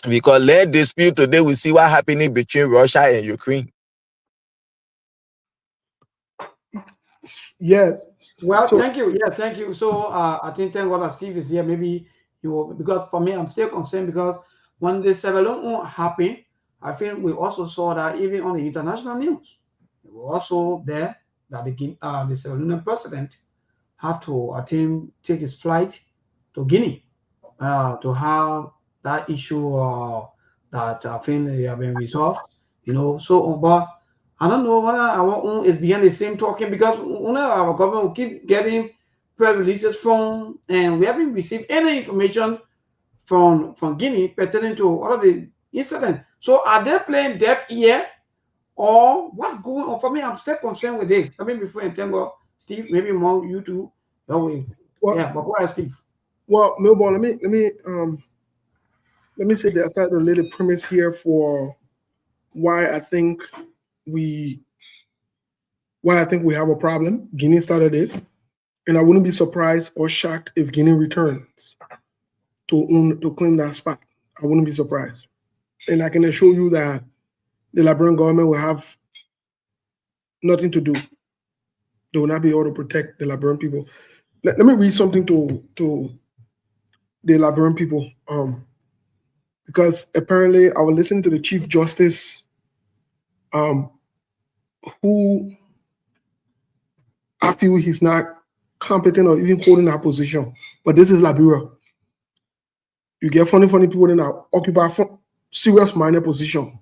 Because land dispute today, we see what happening between Russia and Ukraine. Yes. Well, thank you. Yeah, thank you. So I think thank God that Steve is here. Maybe you will, because for me, I'm still concerned, because when the Sierra Leone happened, I think we also saw that even on the international news, we were also there that the Sierra Leone president have to, I think, take his flight to Guinea to have that issue that I think they have been resolved. So but I don't know whether our own is behind the same talking, because our government will keep getting press releases from, and we haven't received any information from Guinea pertaining to all of the incidents. So are they playing deaf ear, or what's going on? For me, I'm still concerned with this. I mean, before I tell God, Steve, maybe more you too. Well, yeah, but go ahead, Steve. Well, Melbourne, let me say that I started a little premise here for why I think we have a problem. Guinea started this, and I wouldn't be surprised or shocked if Guinea returns. to claim that spot. I wouldn't be surprised. And I can assure you that the Liberian government will have nothing to do. They will not be able to protect the Liberian people. Let me read something to the Liberian people. Because apparently I was listening to the Chief Justice, who I feel he's not competent or even holding that position. But this is Liberia. You get funny people that occupy serious minor position,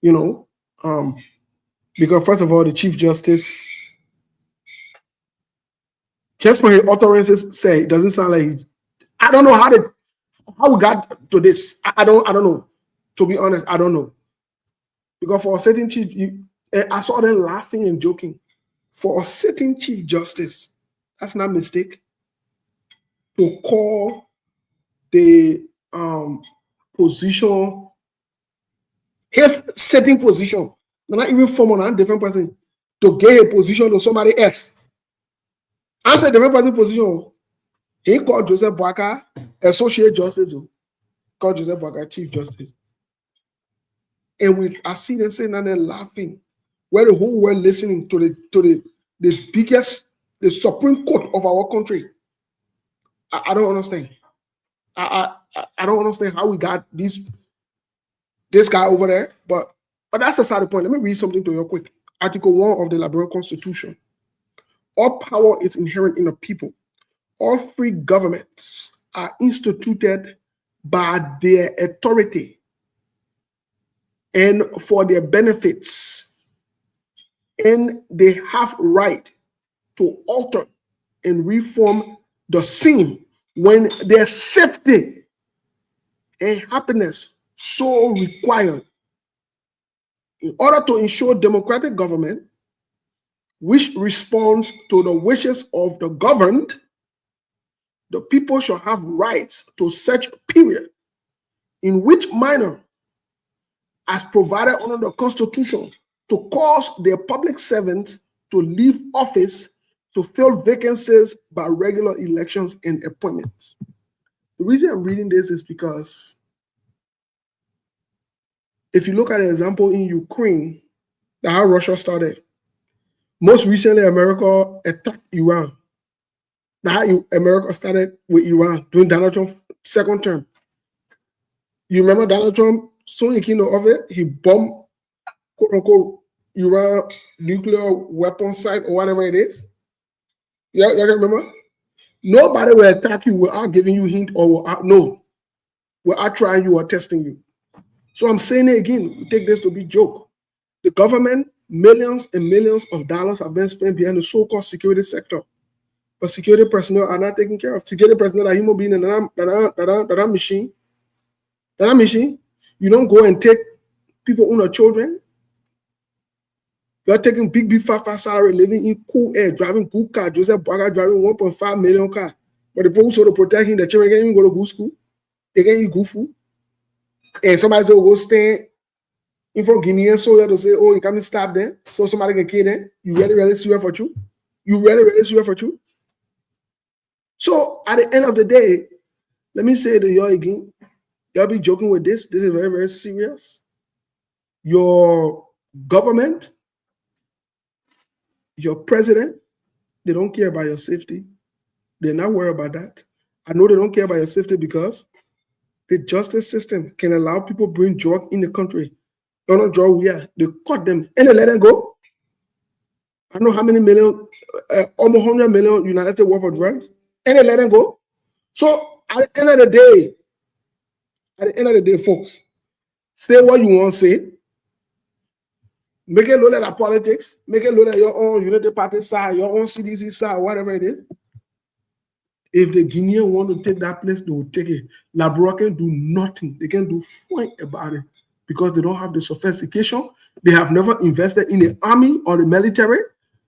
you know. Because first of all, the Chief Justice, just for his utterances, say it doesn't sound like I don't know how we got to this. I don't know. To be honest, I don't know. Because for a certain chief, I saw them laughing and joking. For a certain Chief Justice, that's not a mistake, to call the position, his setting position, not even from a different person, to get a position to somebody else. Answer a different person position. He called Joseph Boaka Associate Justice, called Joseph Boaka Chief Justice. And I see them saying and they're laughing, where the whole world listening to the biggest, the Supreme Court of our country. I don't understand. I don't understand how we got this guy over there, but that's a side point. Let me read something to you quick. Article 1 of the Liberian Constitution. All power is inherent in the people. All free governments are instituted by their authority and for their benefits, and they have right to alter and reform the same when their safety and happiness so required. In order to ensure democratic government, which responds to the wishes of the governed, the people shall have rights to such period in which manner as provided under the Constitution to cause their public servants to leave office to fill vacancies by regular elections and appointments. The reason I'm reading this is because if you look at an example in Ukraine, that's how Russia started. Most recently, America attacked Iran. That's how America started with Iran during Donald Trump's second term. You remember Donald Trump, soon he came to office, he bombed, quote unquote, Iran nuclear weapon site or whatever it is. Yeah, you remember? Nobody will attack you without giving you hint or without trying you or testing you. So I'm saying it again, we take this to be joke. The government, millions and millions of dollars have been spent behind the so-called security sector. But security personnel are not taken care of. Security personnel are human beings and that machine. That machine, you don't go and take people on their children. You're taking big fat salary, living in cool air, driving good car. Joseph Boaka driving 1.5 million car. But the people so to protect him, the children can't even go to good school. They can't eat good food. And somebody will go stand in front of Guinean soldier to say, oh, you can't stop them, so somebody can kill them. You really swear for you? You really swear for you? So at the end of the day, let me say to y'all again, y'all be joking with this. This is very, very serious. Your government, your president, they don't care about your safety. They're not worried about that. I know they don't care about your safety because the justice system can allow people bring drug in the country. They're not drug we are. They cut them and they let them go. I know how many million, almost 100 million United States worth of drugs, and they let them go. So at the end of the day, folks, say what you want to say. Make it look at politics. Make it look at your own United Party side, your own CDC side, whatever it is. If the Guineans want to take that place, they will take it. Liberia can do nothing. They can do fine about it because they don't have the sophistication. They have never invested in the army or the military.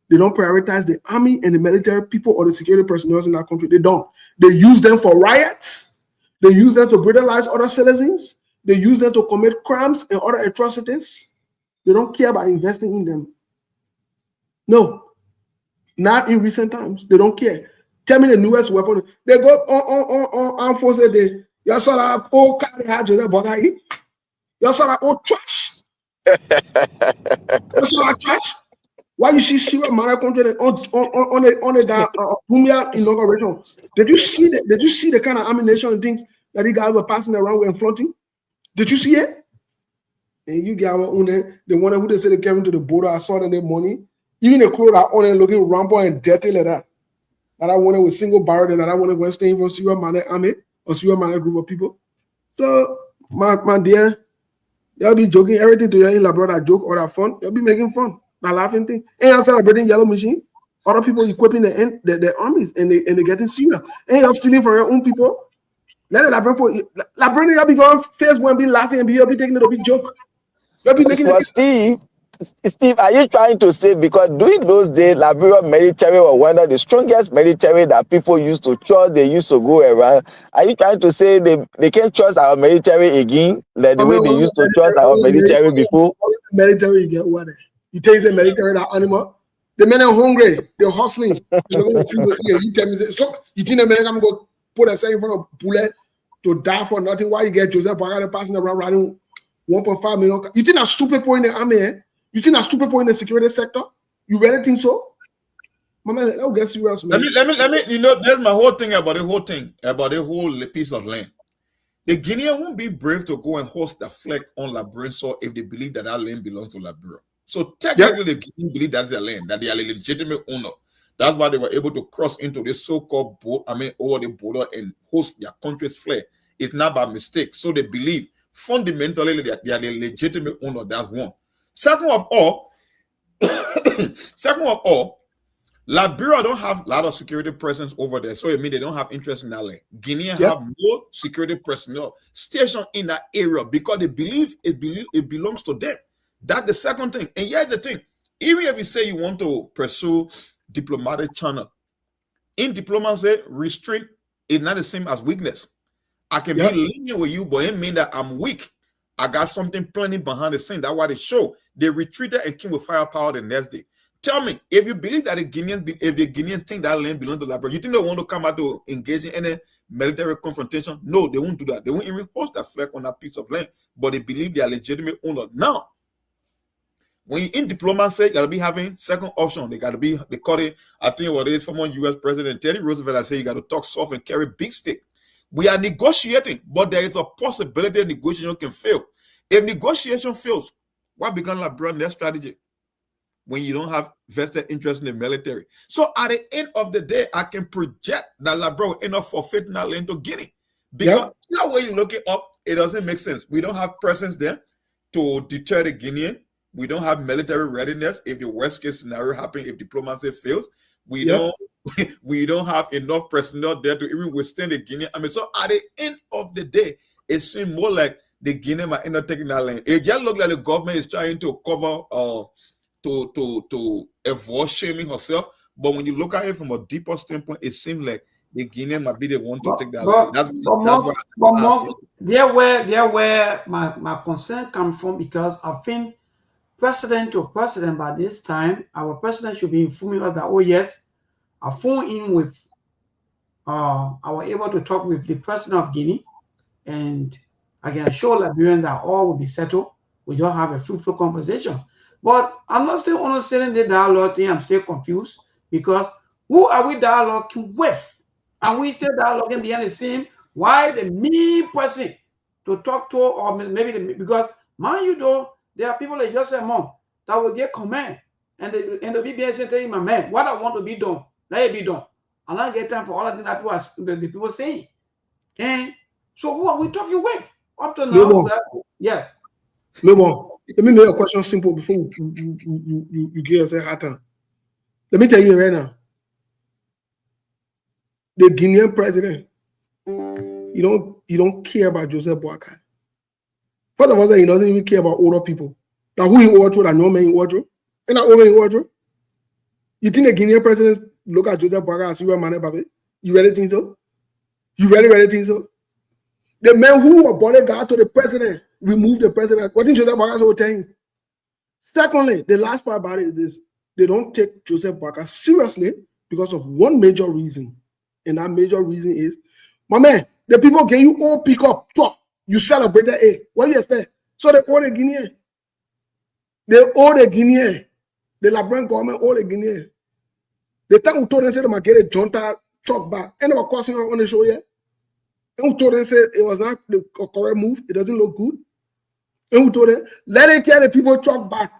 They don't prioritize the army and the military people or the security personnel in that country. They don't. They use them for riots. They use them to brutalize other citizens. They use them to commit crimes and other atrocities. They don't care about investing in them. No, not in recent times. They don't care. Tell me the newest weapon. They go on armed forces. You saw that old carry had Joseph Boakai. You saw that old trash. You saw that trash. Why you see Syria Mara country on a Bumia inauguration? Did you see that? Did you see the kind of ammunition and things that these guys were passing around and flaunting? Did you see it? And you guys were the one who they said they came into the border. I saw them the money. Even the crew that on looking rampant and dirty like that. That I wanted with single barrel and that I wanted to stay from Syria Mara army or Syria Mara group of people. So my dear, they'll be joking everything to you in la brother joke or that fun. They'll be making fun. Not laughing thing. And you're celebrating yellow machine. Other people equipping the armies and they getting serious. And you're stealing from your own people. Let it Librarian you'll be going Facebook and be laughing and you'll be taking it a big joke. You'll be making Steve, are you trying to say because during those days, Liberian military were one of the strongest military that people used to trust, they used to go around. Are you trying to say they can't trust our military again, like the way they used to trust our military before? Military, you get what? You take the military, that animal. The men are hungry, they're hustling. You tell me, so you think the men are going to put themselves in front of bullet to die for nothing? Why you get Joseph Boakai passing around riding 1.5 million? You think that stupid people in the army, eh? You think that stupid people in the security sector? You really think so? My man, that'll get serious, man. Let me, you know, there's my whole thing about the whole piece of land. The Guinean won't be brave to go and host the flag on Liberian soil if they believe that land belongs to Liberia. So technically, the Guineans believe that's their land, that they are a legitimate owner. That's why they were able to cross into this so-called over the border and host their country's flag. It's not by mistake. So they believe fundamentally that they are the legitimate owner. That's one. Second of all, Liberia don't have a lot of security presence over there, so it means they don't have interest in that land. Guineans have more security personnel stationed in that area because they believe it belongs to them. That's the second thing. And here's the thing: even if you say you want to pursue diplomatic channel, in diplomacy, restraint is not the same as weakness. I can be lenient with you, but it means that I'm weak. I got something planning behind the scene. That's why they show. They retreated and came with firepower the next day. Tell me, if you believe that if the Guineans think that land belongs to Liberia, you think they want to come out to engage in any military confrontation? No, they won't do that. They won't even host that flag on that piece of land, but they believe they are legitimate owner. Now, when you're in diplomacy, you gotta be having second option. They call it, I think what it is, former US President Teddy Roosevelt, I say you gotta talk soft and carry big stick. We are negotiating, but there is a possibility negotiation can fail. If negotiation fails, what becomes Liberia's next strategy? When you don't have vested interest in the military. So at the end of the day, I can project that Liberia will end up forfeiting that land to Guinea. Because that way you look it up, it doesn't make sense. We don't have presence there to deter the Guinean. We don't have military readiness if the worst case scenario happens, if diplomacy fails. We don't have enough personnel there to even withstand the Guinean. I mean, so at the end of the day, it seems more like the Guinean might end up taking that land. It just looks like the government is trying to cover to avoid shaming herself. But when you look at it from a deeper standpoint, it seems like the Guinean might be the one to take that land. That's where my concern comes from, because I think president to president by this time, our president should be informing us that, oh yes, I phone in with I was able to talk with the president of Guinea, and I can assure Liberians that all will be settled. We don't have a fruitful conversation. But I'm not still understanding the dialogue thing. I'm still confused, because who are we dialoguing with? And we still dialoguing behind the scene. Why the me person to talk to, or maybe because mind you though, there are people like Joseph Mom that will get command, and the BBS telling my man what I want to be done, let it be done. And I get time for all of the that the people saying. And so who are we talking with up to now? No, let me make a question simple before you get us a hard time. Let me tell you right now. The Guinean president, you don't care about Joseph Boakai. First of all, he doesn't even care about older people. Now, who in Wardrobe and no man in Wardrobe? And not over in Wardrobe? You think the Guinean president look at Joseph Boakai and see what man about it? You really think so? You really think so? The men who were bodyguard to the president remove the president. What did Joseph Boakai say tell you? Secondly, the last part about it is this: they don't take Joseph Boakai seriously because of one major reason. And that major reason is, my man, the people can you all pick up truck. You celebrate that. Hey, what do you expect? So they owe the Guinean. They owe the Guinean. The Labran government owe the Guinean. The time we told them said they might get a junta truck back, and they were causing on the show, yeah. And we told them said it was not the correct move. It doesn't look good. And we told them let it get the people truck back.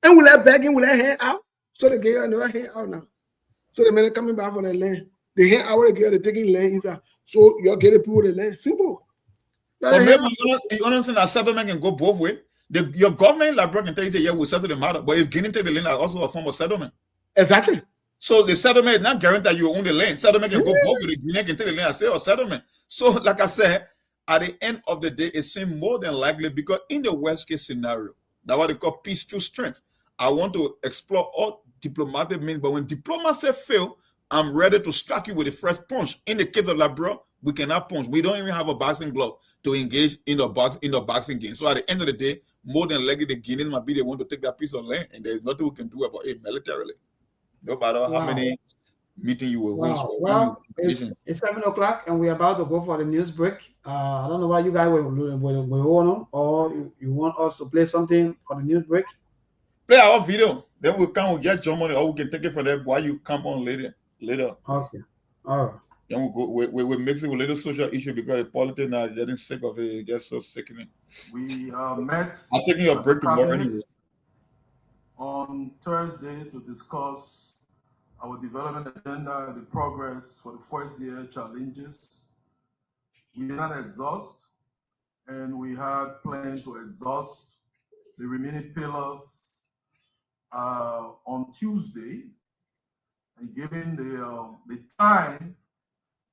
And we let back in, we let hand out. So they get another hand out now. So the men coming back for the land. The hand out again, they're taking land inside. So you're getting people the land. Simple. But maybe you understand that settlement can go both ways. Your government, like Brock, can tell you, yeah, we'll settle the matter. But if Guinea take the land, that's also a form of settlement. Exactly. So the settlement is not guaranteed that you own the land. Settlement can go both ways. The Guinea can take the land and say, or settlement. So, like I said, at the end of the day, it seems more than likely because in the worst case scenario, that's what they call peace through strength. I want to explore all diplomatic means, but when diplomacy fails, I'm ready to strike you with a fresh punch. In the case of Labrador, we cannot punch. We don't even have a boxing glove to engage in the boxing game. So at the end of the day, more than likely the Guineans might be the one to take that piece of land, and there's nothing we can do about it militarily. No matter how many meetings you will host. Well, it's 7 o'clock, and we're about to go for the news break. I don't know why you guys will on, or you want us to play something for the news break. Play our video, then we'll come and get your money, or we can take it from there while you come on later. Okay. All right. Then we'll go. We mix it with little social issue because the politics now getting sick of it. It gets so sickening. We met. I'm taking your break tomorrow anyway. On Thursday to discuss our development agenda and the progress for the first year challenges. We did not exhaust, and we had planned to exhaust the remaining pillars on Tuesday. And given the time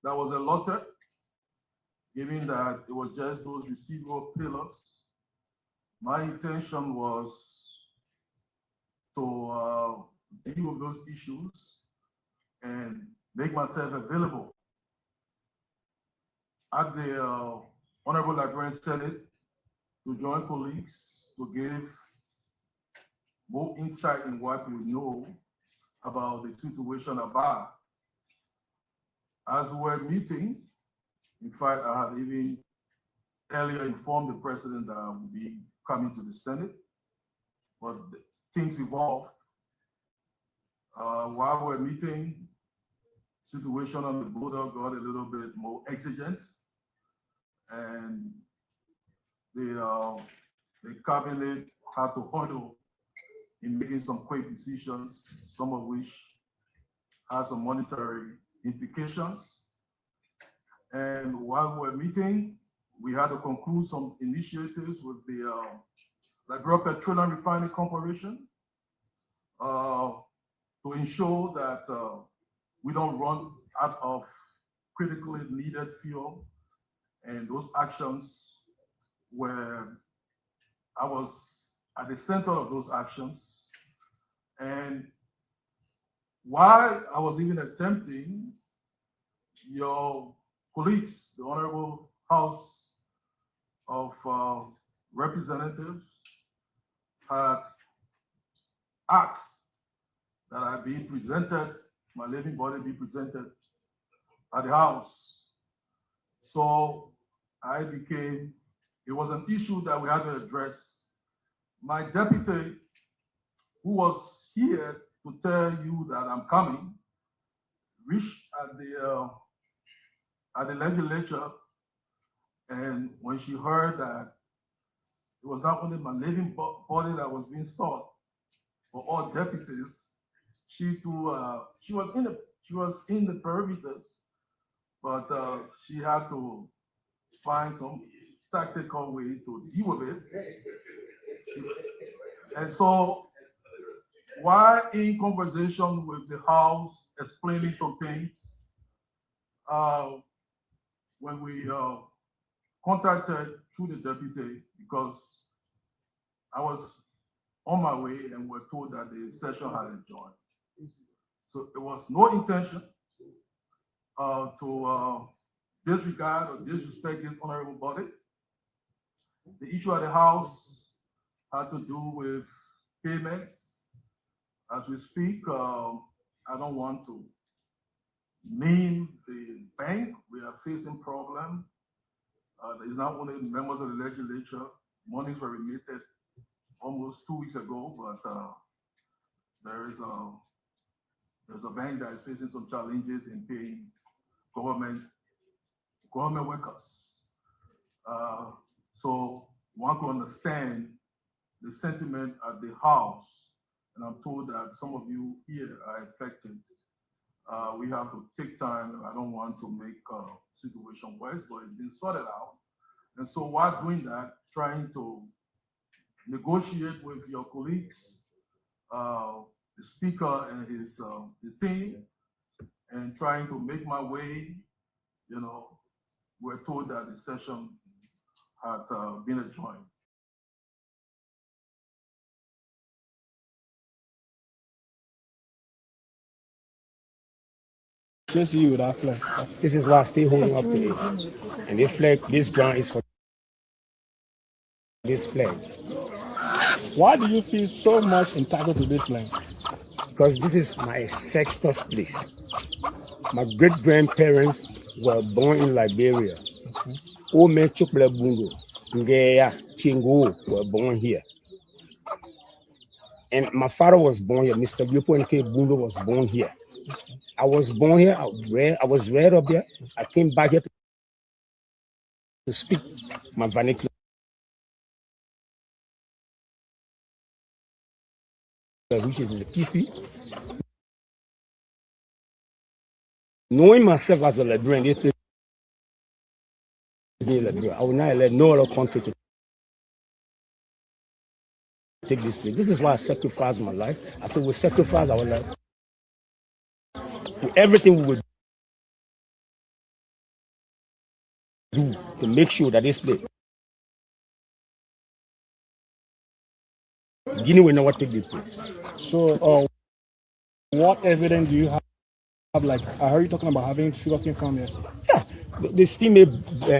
that was allotted, given that it was just those receivable pillars, my intention was to deal with those issues and make myself available at the Honorable Librarian Senate to join colleagues to give more insight in what we know about the situation about. As we were meeting, in fact, I had even earlier informed the president that I would be coming to the Senate, but things evolved. While we're meeting, situation on the border got a little bit more exigent, and the cabinet had to huddle in making some quick decisions, some of which had some monetary implications. And while we're meeting, we had to conclude some initiatives with the Liberia Petroleum Refining Corporation to ensure that we don't run out of critically needed fuel. And those actions were, I was at the center of those actions. And while I was even attempting, your colleagues, the Honorable House of Representatives, had asked that I be presented, my living body be presented at the House. So it was an issue that we had to address. My deputy, who was here to tell you that I'm coming, reached at the legislature, and when she heard that it was not only my living body that was being sought for all deputies, she too she was in the perimeters, but she had to find some tactical way to deal with it. And so, while in conversation with the House, explaining some things, when we contacted through the deputy, because I was on my way and were told that the session had adjourned. So there was no intention to disregard or disrespect this honorable body. The issue at the House had to do with payments. As we speak, I don't want to name the bank. We are facing problem. There is not only members of the legislature. Monies were remitted almost 2 weeks ago, but there's a bank that is facing some challenges in paying government workers. So one can understand the sentiment at the House, and I'm told that some of you here are affected. We have to take time. I don't want to make situation worse, but it's been sorted out. And so while doing that, trying to negotiate with your colleagues, the speaker and his team, and trying to make my way, we're told that the session had been adjourned. Just you with that flag. This is why I stay holding up to it. And this flag, this ground is for this flag. Why do you feel so much entitled to this land? Because this is my ancestors' place. My great-grandparents were born in Liberia. Ome Chukle Bungo, Ngeya, Chingo were born here. And my father was born here. Mr. Biopo N.K. Bungo was born here. I was born here. I was reared up here. I came back here to speak my vernacular, which is the Kisi. Knowing myself as a Liberian, I will not let no other country to take this place. This is why I sacrificed my life. I said we sacrifice our life. Everything we would do to make sure that this place, Guinea will never take this place. So, what evidence do you have? Like, I heard you talking about having sugarcane farm here. Yeah, the steam blocks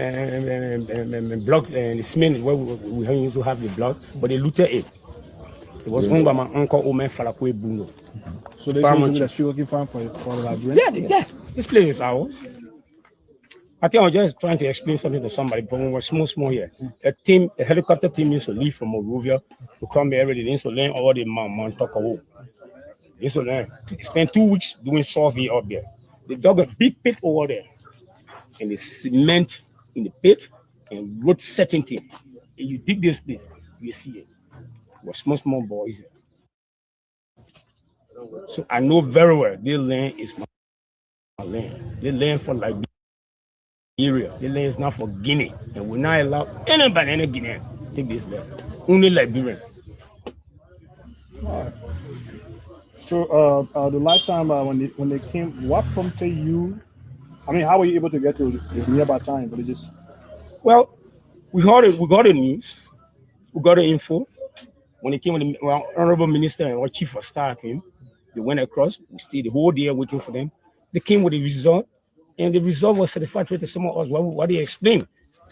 and the cement where we used to have the block, but they looted it. It was owned by my uncle Omen Falakwe Bungo. So they used a sugarcane farm for the Liberian? Yeah. This place is ours. I think I was just trying to explain something to somebody, but when we were small here. A helicopter team used to leave from Monrovia to come here every day. They used to learn all the Mount Tokyo. They used to learn. They spent 2 weeks doing survey up there. They dug a big pit over there, and they cement in the pit and wrote certain things. If you dig this place, you see it. We're small boys here. So I know very well this land is my land. This land for Liberia. The land is not for Guinea. And we're not allow anybody in Guinea to take this land. Only Liberian. Right. So the last time when they came, what prompted you? I mean, how were you able to get to the nearby time? But it just we got the news, we got the info. When it came, when the honorable minister and our chief of staff came, they went across. We stayed the whole day waiting for them. They came with the result, and the result was satisfactory to some of us. What they explained,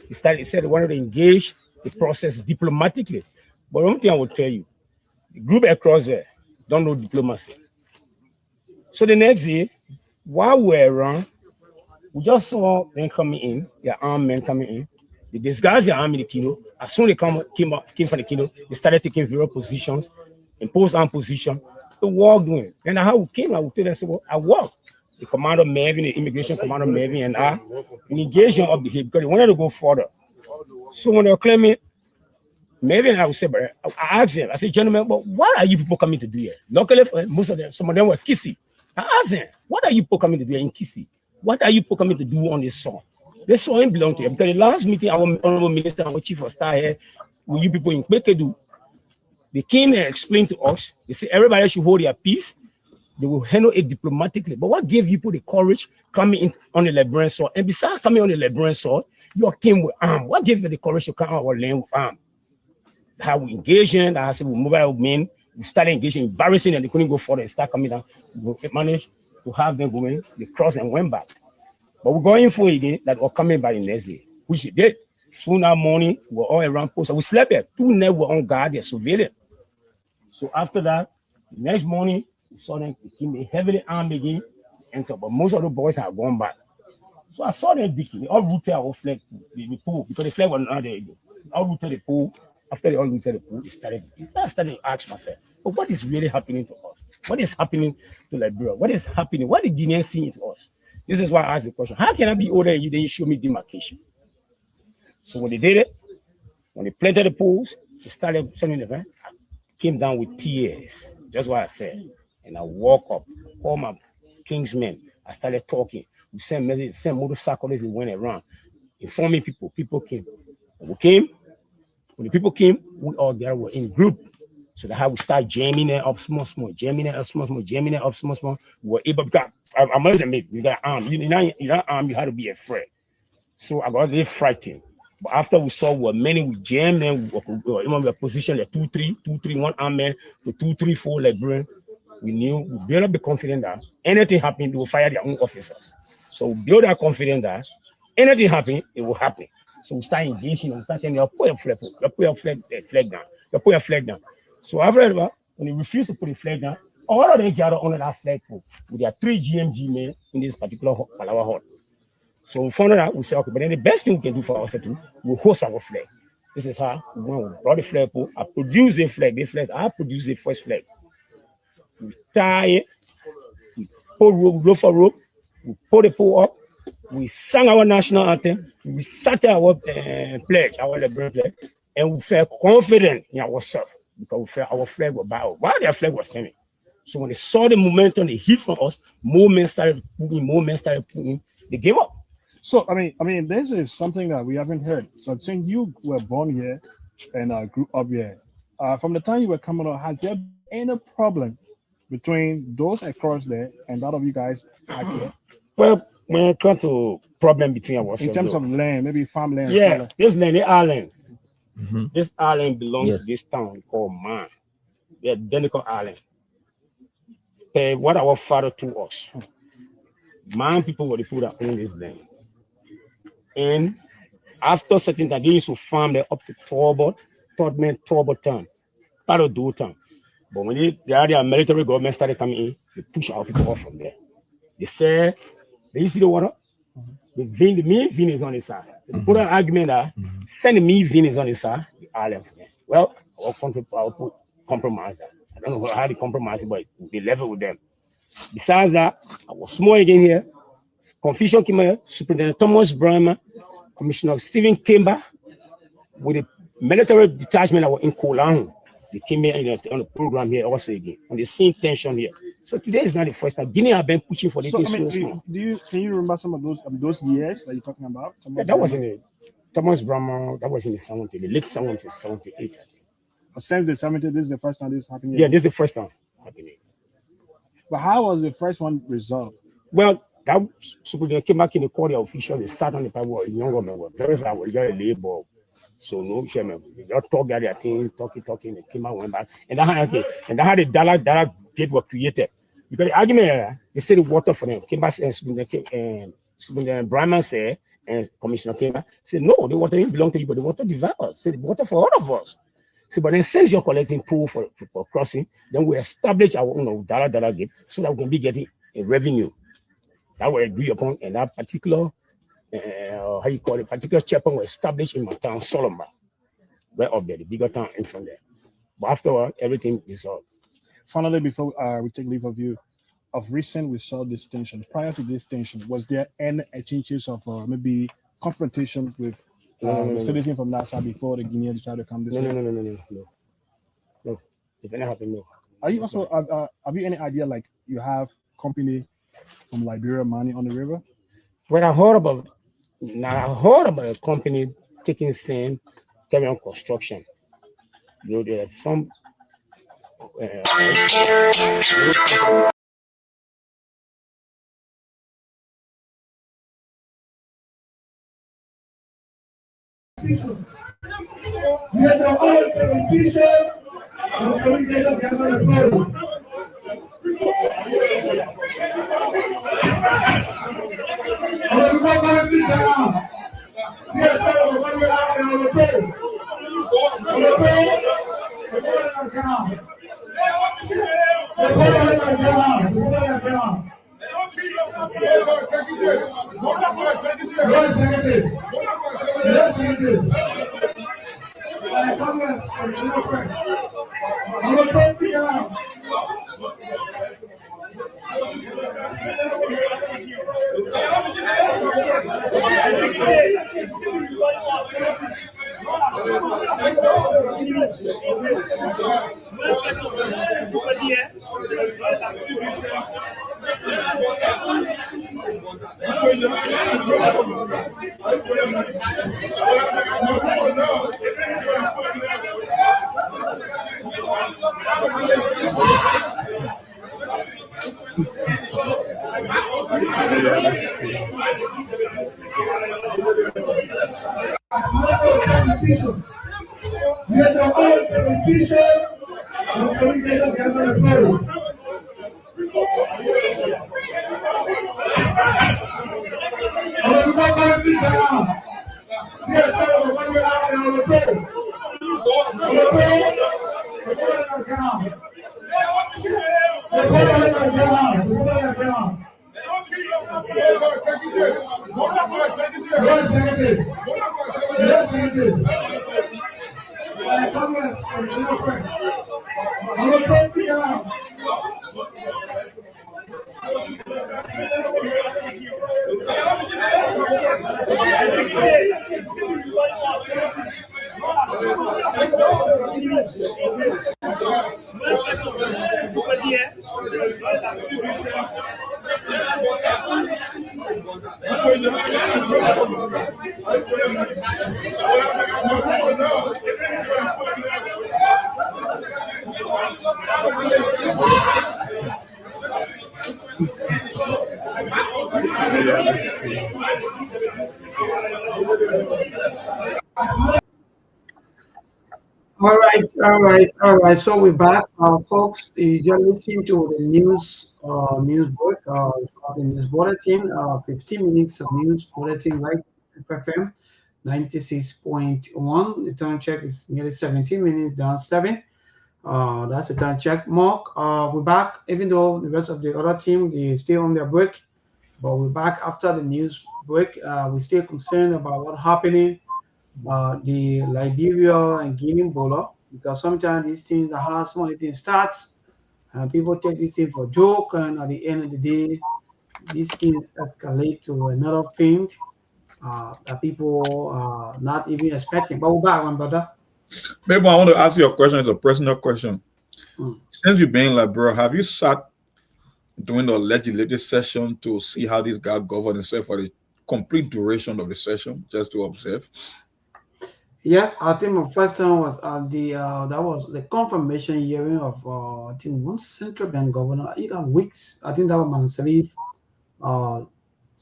he said they wanted to engage the process diplomatically. But one thing I will tell you, the group across there don't know diplomacy. So the next day, while we were around, we just saw them coming in, their armed men coming in. They disguised their army in the Kino. As soon as they came from the Kino, they started taking various positions, imposed armed position. They walked in. Then how we came, I would tell them, say, well, I walked. The commander Mervin, the immigration commander Mervin, and I, in engagement of the hip because they wanted to go further. So when they were claiming, Mervin, I would say, but I asked them, I said, gentlemen, but what are you people coming to do here? Luckily, most of them, some of them were Kisi. I asked them, what are you people coming to do here in Kisi? What are you people coming to do on this song? This song belongs to you. Because the last meeting, our honorable minister and our chief of staff here, with you people in Kwekedu, they came and explained to us, they said everybody should hold their peace. They will handle it diplomatically. But what gave you people the courage coming in on the Liberian soil? And besides coming on the Liberian soil, you all came with arms. What gave you the courage to come on our land with arms? How we engaged in, I said we mobile men, we started engaging, embarrassing, and they couldn't go further and start coming down. We managed to have them going, they crossed and went back. But we're going for again that were coming by the next day, which they did. Soon that morning, we were all around post. We slept there. 2 nights were on guard, they're surveillance. So after that, the next morning, we saw them, they came heavily armed again, enter, but most of the boys have gone back. So I saw them digging. They all rooted our flag, the pool, because the flag was not there. All rooted the pool. After they all rooted the pool, I started to ask myself, but what is really happening to us? What is happening to Liberia? What is happening? What the Guineans seeing to us? This is why I asked the question: how can I be older than you? Then you show me demarcation. So when they did it, when they planted the pools, they started sending the van. I came down with tears. Just what I said. And I walk up, all my kingsmen. I started talking. We sent messages, sent motorcyclists, they went around, informing people. People came. When we came, when the people came, we all there were in group. So that's how we start jamming it up small, jamming it up small, jamming it up small. We were able, because I must admit, you got armed. You not armed, you had to be afraid. So I got a little frightened. But after we saw what many we jammed them, we were positioned like 2-3, 1 armed man to 2-3, 4 Liberian. We knew we built up the confidence that anything happened, they will fire their own officers. So we build that confidence that anything happen, it will happen. So we start engaging and we start telling you, put your flag down. You put your flag down. So after that, when they refuse to put the flag down, all of them gather under that flagpole with their 3 GMG men in this particular Palawa hall. So we found out, we said, okay, but then the best thing we can do for ourselves, we host our flag. This is how we brought the flagpole. I produced the flag. I produced the first flag. We tie it, we pull rope for rope, we put the pole up, we sang our national anthem, we sat our pledge, our Liberian pledge, and we felt confident in ourselves because we felt our flag was bowed while their flag was standing. So when they saw the momentum, the heat from us, more men started putting, they gave up. So I mean, this is something that we haven't heard. So since you were born here and grew up here, from the time you were coming out, has there been any problem between those across there and that of you guys out here? Well, when it comes to problem between ourselves, in terms of land, maybe farmland. Yeah, this land, this island. Mm-hmm. This island belongs to this town called Man. The identical island. What our father told us. Man people were the people that own this land. And after certain time, they used to farm there up to Torbot town, part of Dotown. But when the military government started coming in, they pushed our people off from there. They said, you see the water? The main vein is on the side. They put an argument that send the main vein is on the side, the island. Well, our country put compromise that. I don't know how they compromise it, but they level with them. Besides that, I was small again here. Confusion came here. Superintendent Thomas Brahma, Commissioner Stephen Kimber, with the military detachment that were in Kolang. They came here on the program here also again, on the same tension here. So today is not the first time. Guinea have been pushing for this. So, can you remember some of those years that you're talking about? Yeah, that was in the Thomas Brahma, that was in the 70s, the late 70s, 78, I think. Since the 70s, this is the first time this is happening? Yeah, this is the first time happening. But how was the first one resolved? Well, that Superintendent came back in the court, the officials, they sat on the paper, younger men were very far, was just a labor. So no chairman, they just talk their thing, talking, they came out, went back. And that had the dollar gate was created. Because the argument, they said the water for them. Came back and Superintendent Brahman said, and Commissioner came back, said, no, the water didn't belong to you, but the water devours. Said the water for all of us. So, but then since you're collecting pool for crossing, then we establish our own dollar gate so that we can be getting a revenue. That we agree upon, and that particular particular checkpoint was established in my town, Solomon, right up there, the bigger town in front there. But afterward, everything dissolved. Finally, before we take leave of you, of recent we saw this tension. Prior to this tension, was there any exchanges of maybe confrontation with citizens from that side before the Guinea decided to come this way? No. If anything happened, no. Are you also have you any idea like you have company from Liberia money on the river? When I heard about a company taking sand, carrying on construction. You know, there's some All right. So we're back, folks. You just listen to the news break, the news bulletin. 15 minutes of news bulletin, right? FM 96.1. The time check is nearly 17 minutes down 7. That's the time check. Mark, we're back. Even though the rest of the other team they stay on their break, but we're back after the news break. We're still concerned about what's happening. The Liberia and Guinea Bola, because sometimes these things are hard, small things starts, and people take this thing for joke, and at the end of the day, these things escalate to another thing that people are not even expecting. But we're back, my brother. Maybe I want to ask you a question. It's a personal question. Since you've been in Liberia, have you sat during the legislative session to see how this guy governed himself for the complete duration of the session, just to observe? Yes, I think my first time was at that was the confirmation hearing of I think one central bank governor, either weeks. I think that was Mansell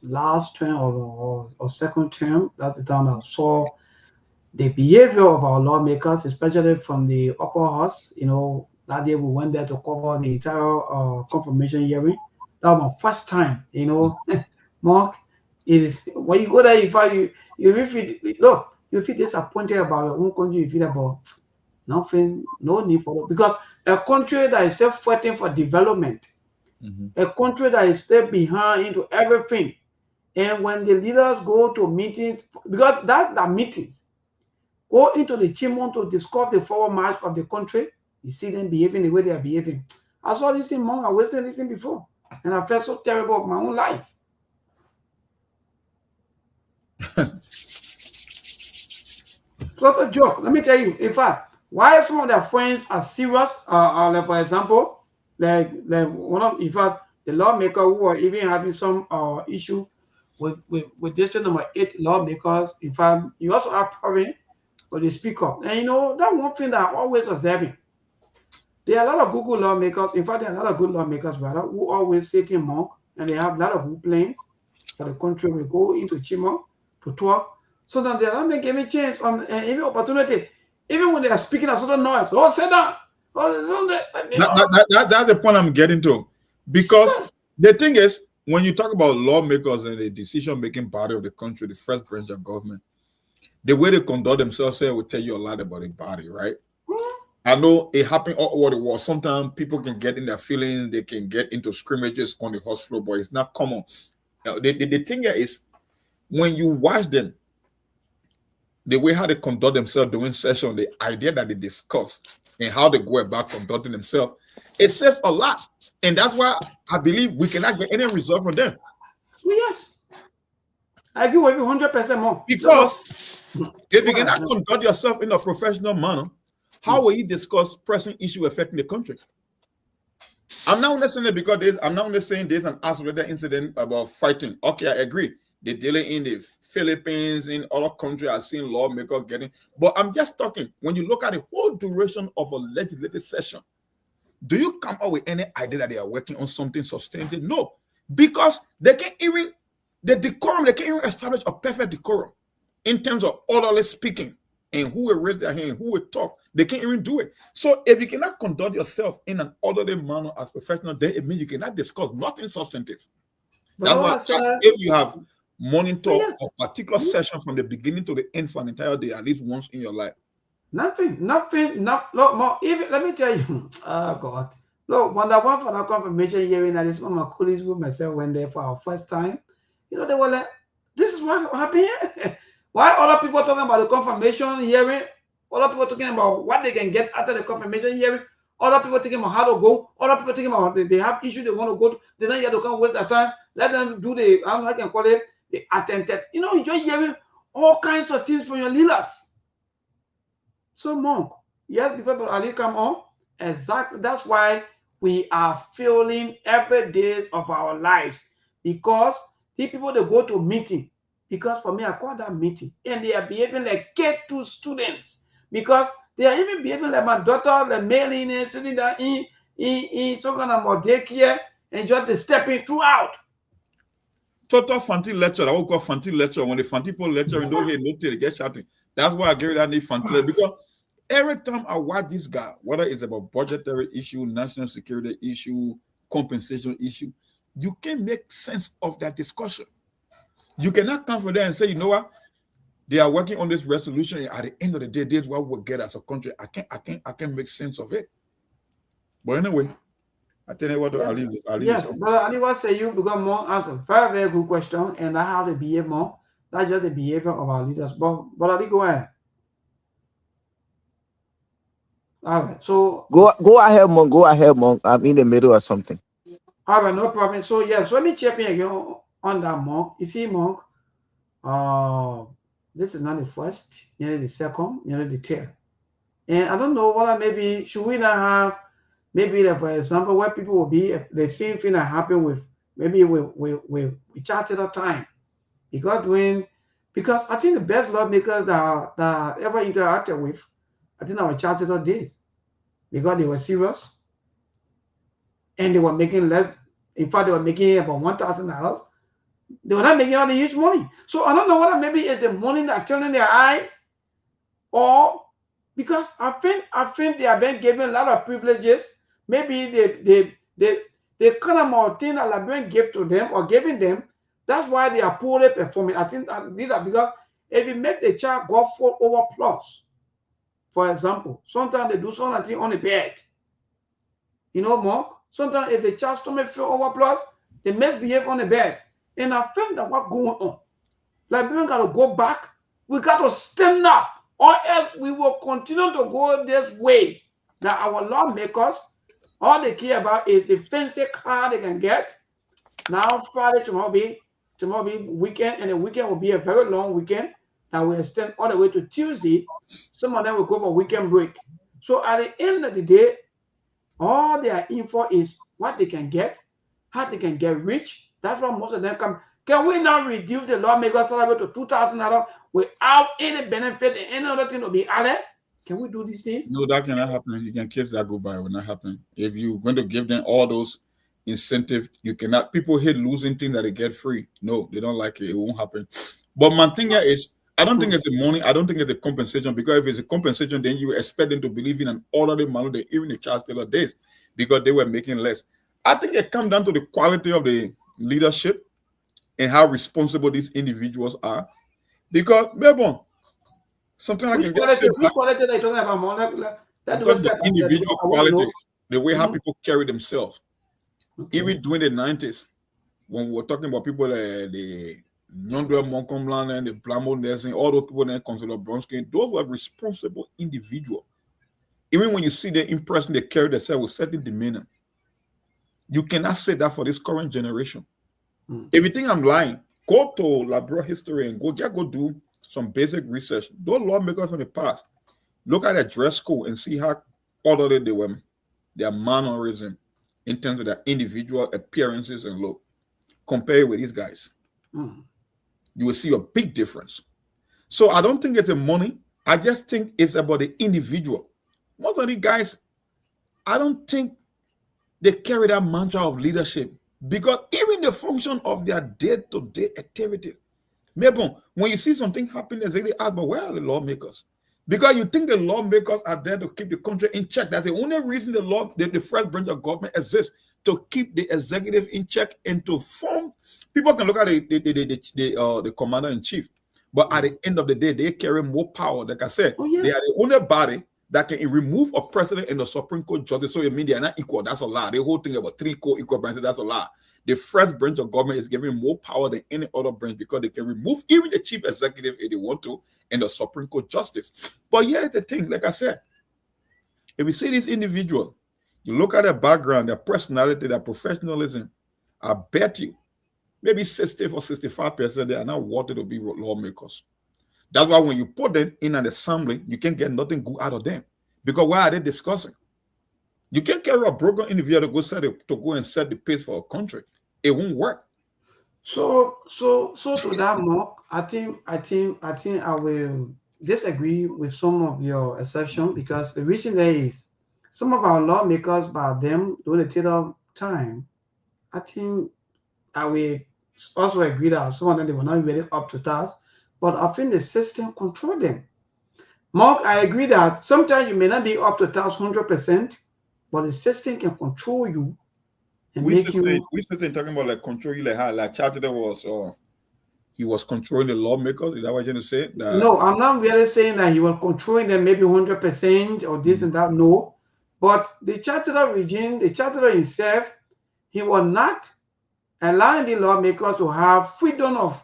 last term or second term. That's the time I saw the behavior of our lawmakers, especially from the upper house. You know, that day we went there to cover the entire confirmation hearing. That was my first time. You know, Mark, it is when you go there, you feel disappointed about your own country. You feel about nothing, no need for it. Because a country that is still fighting for development, a country that is still behind into everything, and when the leaders go to meetings, because that meetings go into the Chimon to discuss the forward march of the country, you see them behaving the way they are behaving. I saw this thing I wasn't listening before, and I felt so terrible of my own life. It's not a joke. Let me tell you. In fact, why some of their friends are serious, like for example, like one of, in fact, the lawmaker who are even having some issue with district number 8 lawmakers. In fact, you also have problem with the speaker. And you know, that one thing that I'm always observing. There are a lot of good lawmakers. In fact, there are a lot of good lawmakers, brother, who always sit in Monk, and they have a lot of good plans for the country. We go into Chimo to talk. So that they are not giving chance on even opportunity, even when they are speaking a certain noise. Oh, sit down. That's the point I'm getting to. Because the thing is, when you talk about lawmakers and the decision-making body of the country, the first branch of government, the way they conduct themselves here will tell you a lot about the body, right? I know it happened all over the world. Sometimes people can get in their feelings, they can get into scrimmages on the horse floor, but it's not common. The thing here is, when you watch them, the way how they conduct themselves during session, the idea that they discuss, and how they go about conducting themselves, it says a lot. And that's why I believe we cannot get any result from them. Yes. I agree with you 100% more. Because if you cannot conduct yourself in a professional manner, how will you discuss pressing issue affecting the country? I'm not necessarily because I'm not only saying there's an isolated incident about fighting. Okay, I agree. They're dealing in the Philippines, in other countries, I've seen lawmakers getting, but I'm just talking, when you look at the whole duration of a legislative session, do you come up with any idea that they are working on something substantive? No, because they can't even, the decorum, they can't even establish a perfect decorum in terms of orderly speaking and who will raise their hand, who will talk. They can't even do it. So if you cannot conduct yourself in an orderly manner as professional, then it means you cannot discuss nothing substantive. That's why if you have monitor a particular session from the beginning to the end for an entire day, at least once in your life. Not look more. Even let me tell you, oh God, look, when I went for that confirmation hearing, and this one my colleagues with myself went there for our first time, you know, they were like, this is what happened here. Why other people talking about the confirmation hearing? Other people talking about what they can get after the confirmation hearing. Other people thinking about how to go. Other people thinking about they have issues they want to go to. They're not here to come waste their time. Let them do the, I don't know, I can call it the attempted. You know, you're hearing all kinds of things from your leaders. So, Monk, yes, before Ali come on, exactly. That's why we are failing every day of our lives, because the people they go to meeting. Because for me, I call that meeting, and they are behaving like K2 students, because they are even behaving like my daughter, like mailing and sitting there in some kind of more daycare and just stepping throughout. Total Fanti lecture, I will call Fanti lecture. When the Fanti people lecture, you don't hear no till they get shouting. That's why I give it that name Fanti, because every time I watch this guy, whether it's about budgetary issue, national security issue, compensation issue, you can't make sense of that discussion. You cannot come from there and say, you know what, they are working on this resolution, and at the end of the day, this is what we'll get as a country. I can't make sense of it. But anyway, I tell you what, yes, but Ali was saying you because Monk asked a very, very good question, and I how to behave more. That's just the behavior of our leaders. But Ali, go ahead. All right, so go ahead, Monk. Go ahead, Monk. I'm in the middle of something. All right, no problem. So yes, so let me check in again on that, Monk. You see, Monk, this is not the first, nearly the second, nearly the third. And I don't know whether maybe should we not have maybe like, for example, where people will be if the same thing that happened with maybe we chatted all time. Because I think the best lawmakers that I ever interacted with, I think our chatted all days. Because they were serious and they were making less. In fact, they were making about $1,000. They were not making all the huge money. So I don't know whether maybe it's the money that turning their eyes, or because I think they have been given a lot of privileges. Maybe they kind of more thing that have been given to them or giving them. That's why they are poorly performing. I think these are because if you make the child go for over plus, for example, sometimes they do something on the bed. You know, Mark? Sometimes if the child stomach feel over plus, they misbehave on the bed. And I think that what's going on. Like we got to go back. We got to stand up, or else we will continue to go this way. Now our lawmakers, all they care about is the fancy car they can get. Now Friday, tomorrow be weekend, and the weekend will be a very long weekend that will extend all the way to Tuesday. Some of them will go for weekend break. So at the end of the day, all their info is what they can get, how they can get rich. That's why most of them come. Can we now reduce the lawmaker salary to $2,000 without any benefit and any other thing to be added? Can we do these things? No, that cannot happen. You can kiss that goodbye. It will not happen. If you're going to give them all those incentives, you cannot. People hate losing things that they get free. No, they don't like it. It won't happen. But my thing here is, I don't think it's the money. I don't think it's the compensation, because if it's a compensation, then you expect them to believe in an orderly manner. They even the child still days because they were making less. I think it comes down to the quality of the leadership and how responsible these individuals are. Because, maybe sometimes I can get sick. Which quality are you talking about? Because the individual quality, the way how people carry themselves. Okay. Even during the 90s, when we were talking about people, the Nyondwe Montcomlan and the Blamo Nelson, all those people that Councillor Bronsky, those were responsible individuals. Even when you see the impression they carry themselves with certain demeanor, you cannot say that for this current generation. If you think I'm lying, go to Labrador history and go do some basic research. Those lawmakers from the past, look at their dress code and see how orderly they were, their mannerism in terms of their individual appearances and look. Compare with these guys. You will see a big difference. So I don't think it's the money. I just think it's about the individual. Most of the guys, I don't think they carry that mantra of leadership, because even the function of their day-to-day activity. Maybe when you see something happen, they ask, but where are the lawmakers? Because you think the lawmakers are there to keep the country in check. That's the only reason the first branch of government exists, to keep the executive in check and to form. People can look at the commander-in-chief, but at the end of the day, they carry more power. Like I said, they are the only body that can remove a president and the Supreme Court justice. So it means they are not equal. That's a lie. The whole thing about 3 co-equal branches, that's a lie. The first branch of government is given more power than any other branch, because they can remove even the chief executive if they want to, and the Supreme Court justice. But here's the thing, like I said, if you see this individual, you look at their background, their personality, their professionalism, I bet you maybe 60 or 65% they are not wanted to be lawmakers. That's why when you put them in an assembly, you can't get nothing good out of them. Because why are they discussing? You can't carry a broken individual to go and set the pace for a country. It won't work. So to that, Mark, I think I will disagree with some of your assumption, because the reason there is some of our lawmakers, by them during the Taylor time, I think I will also agree that some of them, they were not really up to task, but I think the system control them. Mark, I agree that sometimes you may not be up to task 100%, but the system can control you and We make should you. talking about like control you, like how like Charter was, he was controlling the lawmakers. Is that what you're going to say? That, No, I'm not really saying that he was controlling them maybe 100% or this and that. No, but the Charter regime, the Charter himself, he was not allowing the lawmakers to have freedom of,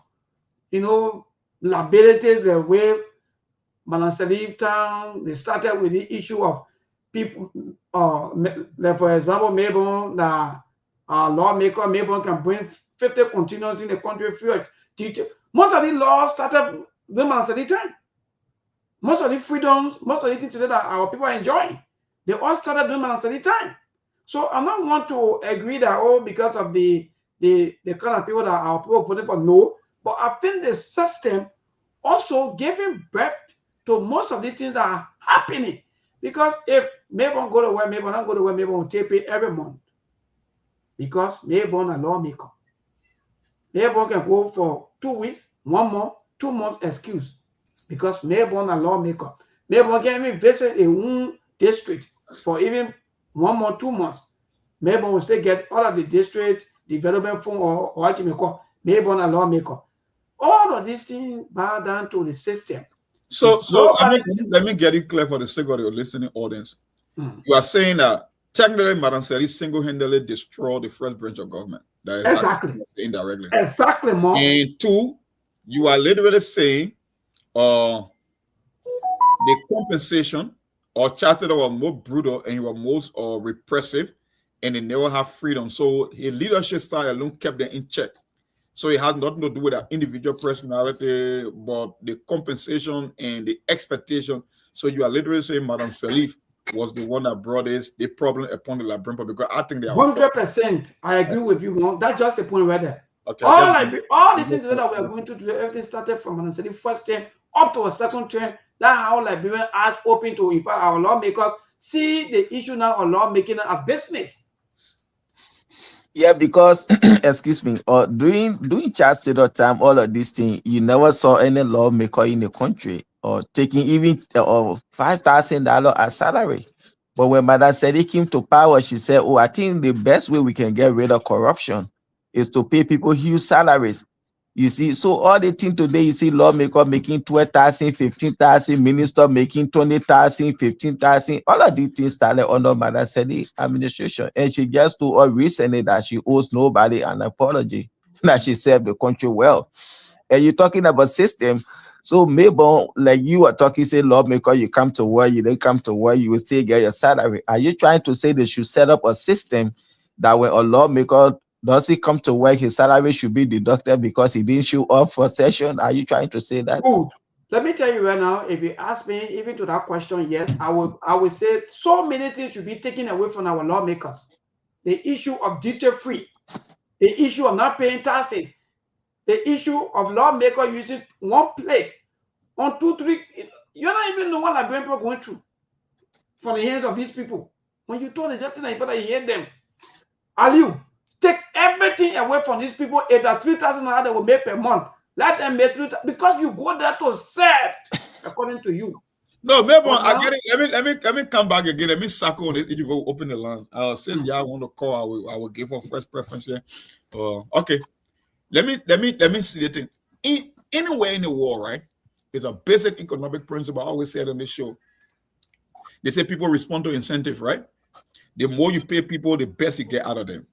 liabilities the way Madam Salif Town, they started with the issue of people, like for example, maybe the lawmaker maybe can bring 50 containers in the country free. Most of the laws started with Madam Salif time. Most of the freedoms, most of the things today that our people are enjoying, they all started with Madam Salif time. So I don't want to agree that, because of the kind of people that our people voted for, no. But I think the system also giving birth to most of the things that are happening. Because if Mayborn go to work, Mayborn not go to work, Mayborn will take pay every month. Because Mayborn a lawmaker. Mayborn can go for 2 weeks, 1 month, 2 months excuse. Because Mayborn a lawmaker. Mayborn can even visit a own district for even 1 month, 2 months. Mayborn will still get all of the district development fund or what you may call Mayborn a lawmaker. All of these things bow down to the system. So let me get it clear for the sake of your listening audience. You are saying that technically Madam Salif single-handedly destroyed the first branch of government. That is Exactly. Indirectly. Exactly, Mark. And 2, you are literally saying the compensation or Charter was more brutal and he was most repressive, and they never have freedom. So his leadership style alone kept them in check. So it has nothing to do with their individual personality, but the compensation and the expectation. So you are literally saying Madam Salif was the one that brought the problem upon the Liberian people, because I think they are 100%. I agree with you, Mark. That's just the point right there. Okay, all the things that we are going through today, everything started from Madam Salif first term up to a second term. That's how Liberian are open to, in fact, our lawmakers see the issue now of lawmaking as business. Yeah, because excuse me, during Charles Taylor time, all of these things, you never saw any lawmaker in the country or taking even $5,000 as salary. But when Madam Salif came to power, she said, "Oh, I think the best way we can get rid of corruption is to pay people huge salaries." You see, so all the things today, you see lawmaker making 12,000, 15,000, minister making 20,000, 15,000. All of these things started under Madam Salif administration. And she just told us recently that she owes nobody an apology, that she served the country well. and you're talking about system. So maybe like you are talking, say lawmaker, you come to work, you don't come to work, you will still get your salary. Are you trying to say they should set up a system that when a lawmaker does he come to work, his salary should be deducted because he didn't show up for session? Are you trying to say that? Good. Let me tell you right now, if you ask me even to that question, yes, I will say so many things should be taken away from our lawmakers. The issue of duty-free, the issue of not paying taxes, the issue of lawmaker using one plate on 2, 3. You don't even know what Liberian people are going through from the hands of these people. When you told the justice and you hear them, Aliu, take everything away from these people. If that 3,000 they will make per month, let them make 3,000 because you go there to serve, according to you. No, maybe I get it. Let me come back again. Let me suckle on it. If you go open the line, since y'all want to call, I will give her first preference here. Okay. Let me see the thing. Anywhere in the world, right? It's a basic economic principle. I always say it on this show. They say people respond to incentive, right? The more you pay people, the best you get out of them.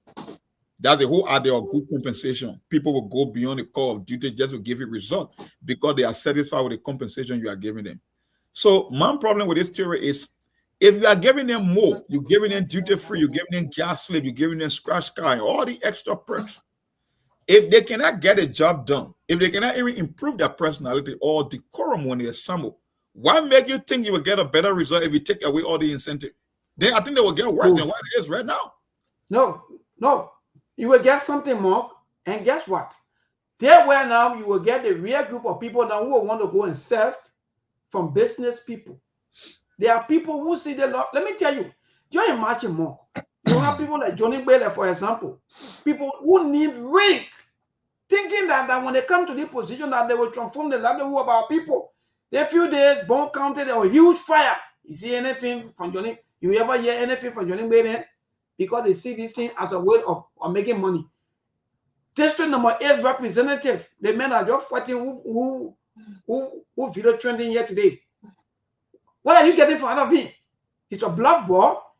That's the whole idea of good compensation. People will go beyond the call of duty just to give you result because they are satisfied with the compensation you are giving them. So my problem with this theory is if you are giving them more, you're giving them duty free, you're giving them gas slip, you're giving them scratch card, all the extra perks. If they cannot get a job done, if they cannot even improve their personality or decorum when they assemble, why make you think you will get a better result if you take away all the incentive? Then I think they will get worse than what it is right now. No. You will get something more, and guess what? There where now you will get the real group of people now who will want to go and serve from business people. There are people who see the law. Let me tell you, you imagine more. You have people like Johnny Bailey, for example, people who need rank, thinking that when they come to the position that they will transform the livelihood of our people. They feel they born counted a huge fire. You see anything from Johnny? You ever hear anything from Johnny Bailey? Because they see this thing as a way of making money. District number 8 representative, the men are just fighting who video trending here today. What are you getting from out of him? It's a black ball.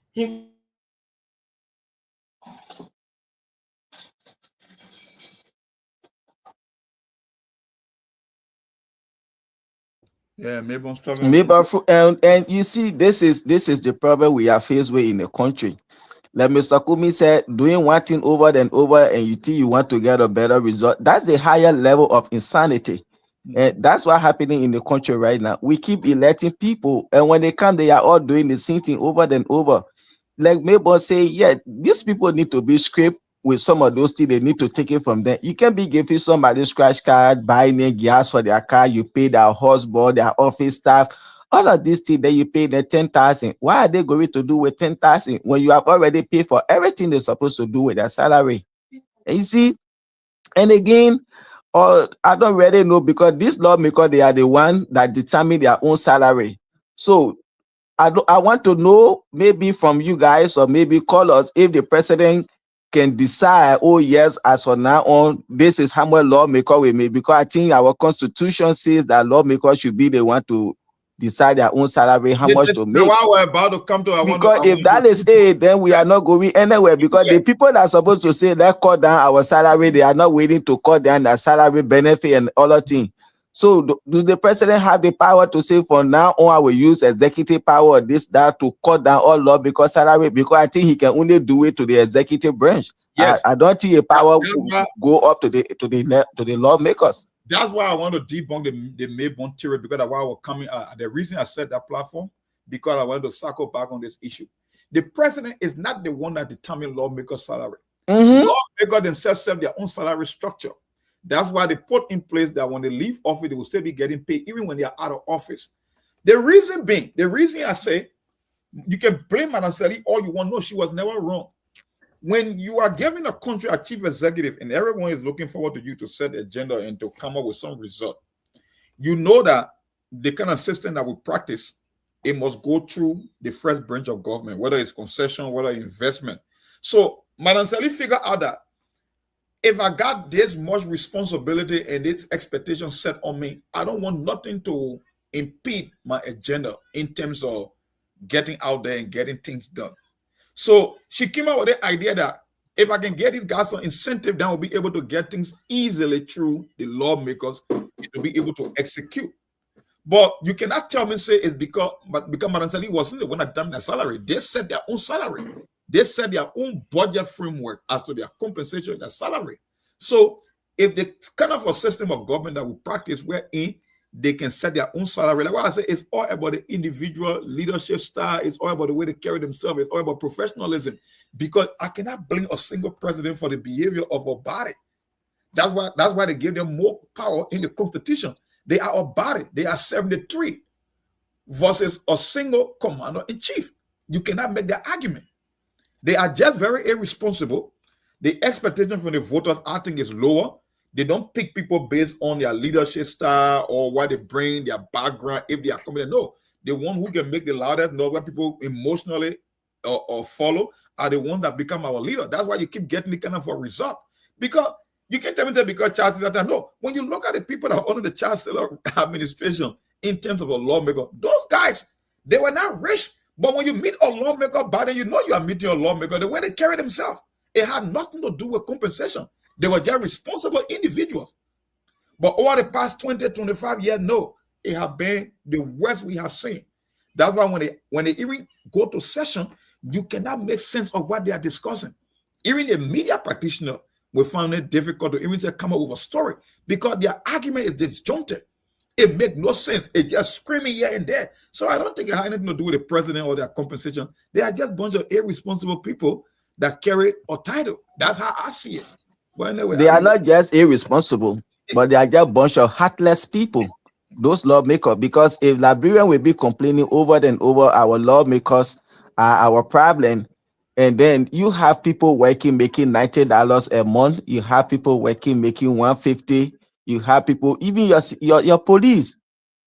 Yeah, maybe I'm struggling. Maybe, and you see, this is the problem we are faced with in the country. Like Mr. Kumi said, doing one thing over and over, and you think you want to get a better result. That's the higher level of insanity. And that's what's happening in the country right now. We keep electing people, and when they come, they are all doing the same thing over and over. Like Mabel say, yeah, these people need to be scraped with some of those things. They need to take it from them. You can be giving somebody scratch card, buying a gas for their car, you pay their husband, their office staff, all of these things that you pay them 10,000. Why are they going to do with 10,000 when you have already paid for everything they're supposed to do with their salary? And you see, and again, I don't really know, because this lawmaker, they are the one that determine their own salary. So I want to know, maybe from you guys, or maybe call us, if the president can decide, oh yes, as for now on, this is how much lawmaker we make, because I think our constitution says that lawmakers should be the one to decide their own salary, how much to make. Why we're about to come to, because if that is it, then we are not going anywhere, because the people that are supposed to say let's cut down our salary, they are not waiting to cut down their salary benefit and other things. So do the president have the power to say from now on I will use executive power or this, that to cut down all lawmaker salary? Because I think he can only do it to the executive branch. Yes. I don't think a power will go up to the lawmakers. That's why I want to debunk the Mayborn theory, because that's why I was coming. The reason I set that platform, because I want to circle back on this issue. The president is not the one that determines lawmakers' salary. Lawmakers themselves set their own salary structure. That's why they put in place that when they leave office, they will still be getting paid even when they are out of office. The reason being, the reason I say, you can blame Madam Sally all you want. No, she was never wrong. When you are giving a country a chief executive and everyone is looking forward to you to set the agenda and to come up with some result, you know that the kind of system that we practice, it must go through the first branch of government, whether it's concession, whether investment. So Madam Sally figured out that if I got this much responsibility and this expectation set on me, I don't want nothing to impede my agenda in terms of getting out there and getting things done. So she came out with the idea that If I can get these guys some incentive, then we'll be able to get things easily through the lawmakers to be able to execute. But you cannot tell me, say, it's because Madam Sali wasn't the one that done their salary. They set their own salary. They set their own budget framework as to their compensation, their salary. So if the kind of a system of government that we practice we're in, they can set their own salary. Like what I say, it's all about the individual leadership style. It's all about the way they carry themselves. It's all about professionalism. Because I cannot blame a single president for the behavior of a body. That's why they give them more power in the Constitution. They are a body. They are 73 versus a single commander-in-chief. You cannot make that argument. They are just very irresponsible. The expectation from the voters, I think, is lower. They don't pick people based on their leadership style or what they bring, their background, if they are coming. No, the one who can make the loudest noise, where people emotionally or follow, are the ones that become our leader. That's why you keep getting the kind of a result. Because you can't tell me that because Charles Taylor. No, when you look at the people that are under the Charles Taylor administration in terms of a lawmaker, those guys, they were not rich. But when you meet a lawmaker, by then you know you are meeting a lawmaker. The way they carry themselves, it had nothing to do with compensation. They were just responsible individuals. But over the past 20, 25 years, no, it has been the worst we have seen. That's why when they even go to session, you cannot make sense of what they are discussing. Even the media practitioner will find it difficult to even come up with a story because their argument is disjointed. It makes no sense. It's just screaming here and there. So I don't think it has anything to do with the president or their compensation. They are just a bunch of irresponsible people that carry a title. That's how I see it. But anyway, they are not just irresponsible, but they are just a bunch of heartless people. Those lawmakers, because if Liberian will be complaining over and over, our lawmakers are our problem, and then you have people working making $90 a month. You have people working making $150. You have people, even your police.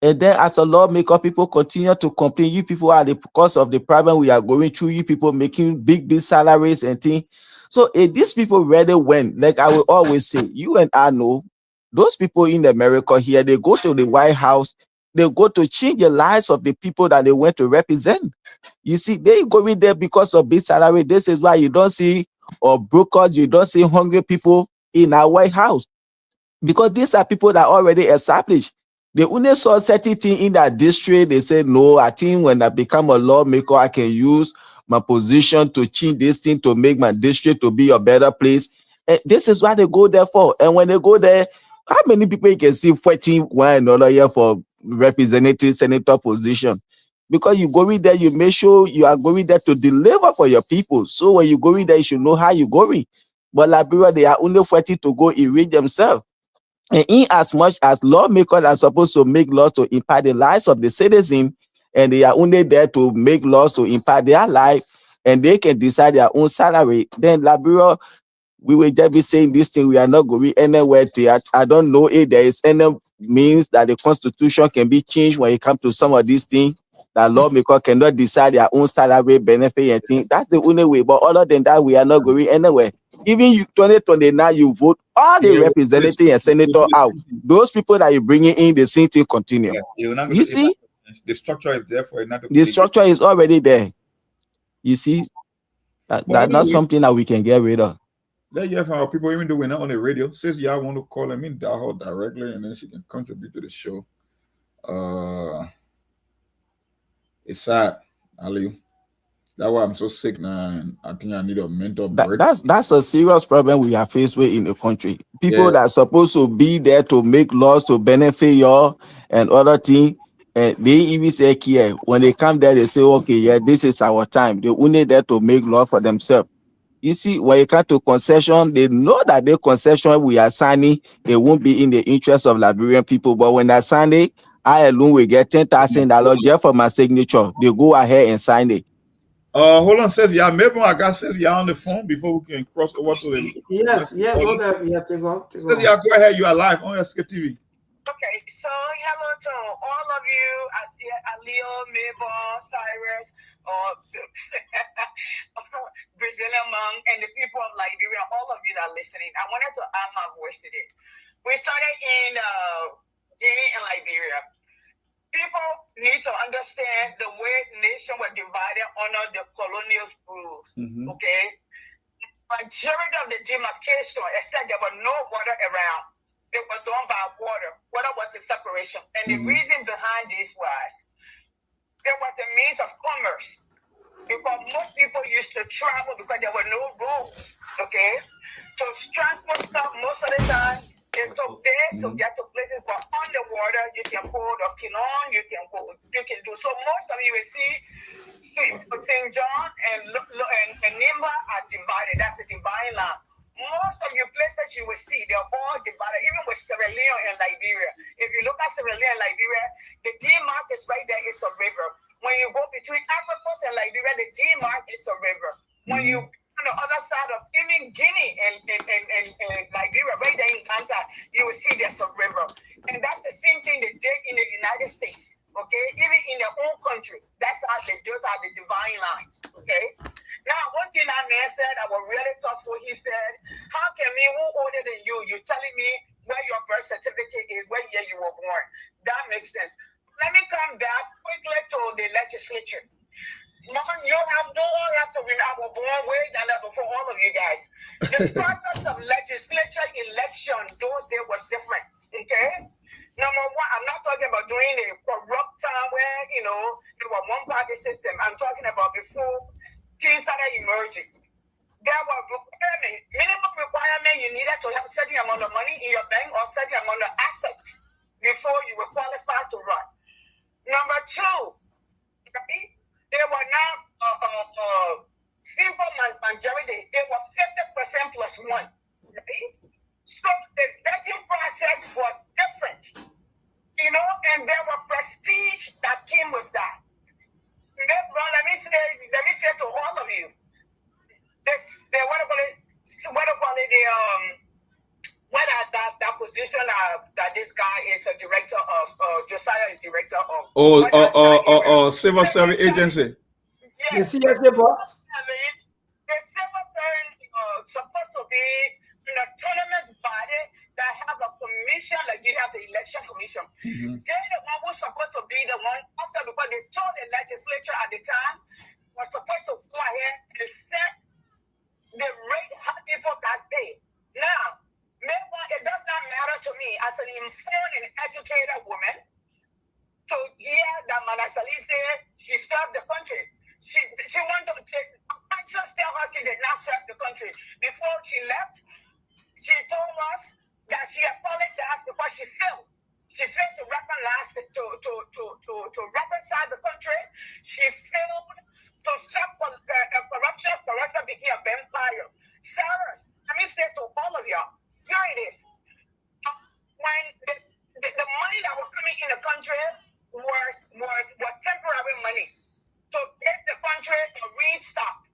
And then as a lawmaker, people continue to complain. You people are the cause of the problem we are going through. You people making big salaries and things. So if these people really went, like I will always say, you and I know, those people in America here, they go to the White House, they go to change the lives of the people that they went to represent. You see, they go in there because of big salary. This is why you don't see brokers, you don't see hungry people in our White House. Because these are people that are already established. They only saw certain thing in that district. They said, no, I think when I become a lawmaker, I can use my position to change this thing to make my district to be a better place. And this is what they go there for. And when they go there, how many people you can see fighting one another here for representative senator position? Because you go in there, you make sure you are going there to deliver for your people. So when you go in there, you should know how you're going. But Liberia, they are only fighting to go enrich themselves. And in as much as lawmakers are supposed to make laws to impact the lives of the citizen, and they are only there to make laws to impact their life, and they can decide their own salary, then Liberia, we will just be saying this thing, we are not going anywhere. I don't know if there is any means that the constitution can be changed when it comes to some of these things, that lawmakers cannot decide their own salary, benefit, and things. That's the only way. But other than that, we are not going anywhere. Even you 2029, you vote all the representatives and senators out. Those people that you're bringing in, the same thing continue. You see? The structure is there for it not to the structure is already there. You see? That's not something that we can get rid of. Let you have our people, even though we're not on the radio, says y'all want to call them in, dial her directly, and then she can contribute to the show. It's sad, Ali. That's why I'm so sick now, and I think I need a mental break. That's a serious problem we are faced with in the country. People that are supposed to be there to make laws to benefit y'all and other things, and they even say here, when they come there, they say, okay, yeah, this is our time. They're only there to make law for themselves. You see, when you come to concession, they know that the concession we are signing, it won't be in the interest of Liberian people. But when they sign it, I alone will get $10,000 just for my signature. They go ahead and sign it. Hold on, says yeah. Maybe I got says yeah on the phone before we can cross over to the. Yes, go there. Yeah, take off. Says yeah, go ahead. You are live on Sktv. Okay, so hello to all of you. I see Alio, Mabel, Cyrus, Brazilian Monk, and the people of Liberia, all of you that are listening. I wanted to add my voice today. We started in Guinea and Liberia. People need to understand the way nations were divided under the colonial rules. Okay? majority of the demarcation, except there was no water around. It was done by water. Water was the separation. And the reason behind this was it was the means of commerce. Because most people used to travel because there were no roads, okay? To transport stuff most of the time, it took days to get to places, but on the water, you can go to Kinon, you can do. So most of you will see St. John and Nimba are divided. That's the divine line. Most of your places you will see, they're all divided, even with Sierra Leone and Liberia. If you look at Sierra Leone and Liberia, the D-mark is right there, it's a river. When you go between Africa and Liberia, the D-mark is a river. When you on the other side of even Guinea and Liberia, right there in Kanta, you will see there's a river. And that's the same thing they did in the United States, okay? Even in their own country, that's how they do it, are the divine lines, okay? Now, one thing that man said, I was really thoughtful. He said, how can me, who older than you, you're telling me where your birth certificate is, what year you were born? That makes sense. Let me come back quickly to the legislature. Mom, you don't have to remember, I was born way down there before all of you guys. The process of legislature election those days was different, okay? Number one, I'm not talking about doing a corrupt time where, you know, it was one-party system. I'm talking about before things started emerging. There were requirements, minimum requirement you needed to have a certain amount of money in your bank or certain amount of assets before you were qualified to run. Number two, right? There were not simple majority. It was 50% plus one, right? So the vetting process was different, you know, and there were prestige that came with that. Let me say to all of you, that position that this guy is a director of, Josiah is director of. Civil Service Agency. Yes. The CSA boss? The civil service supposed to be an autonomous body that have a commission, like you have the election commission. They're the one who's supposed to be the one after, because they told the legislature at the time was supposed to go ahead and set the rate how people got paid. Now, it does not matter to me as an informed and educated woman to hear that Manasali said she served the country. She wanted to take, just tell her she did not serve the country. Before she left, she told us that she apologized because she failed. She failed to reconcile the country. She failed to stop corruption. Corruption became a vampire. Cyrus, let me say to all of y'all, here it is. When the money that was coming in the country was temporary money to get the country to restock,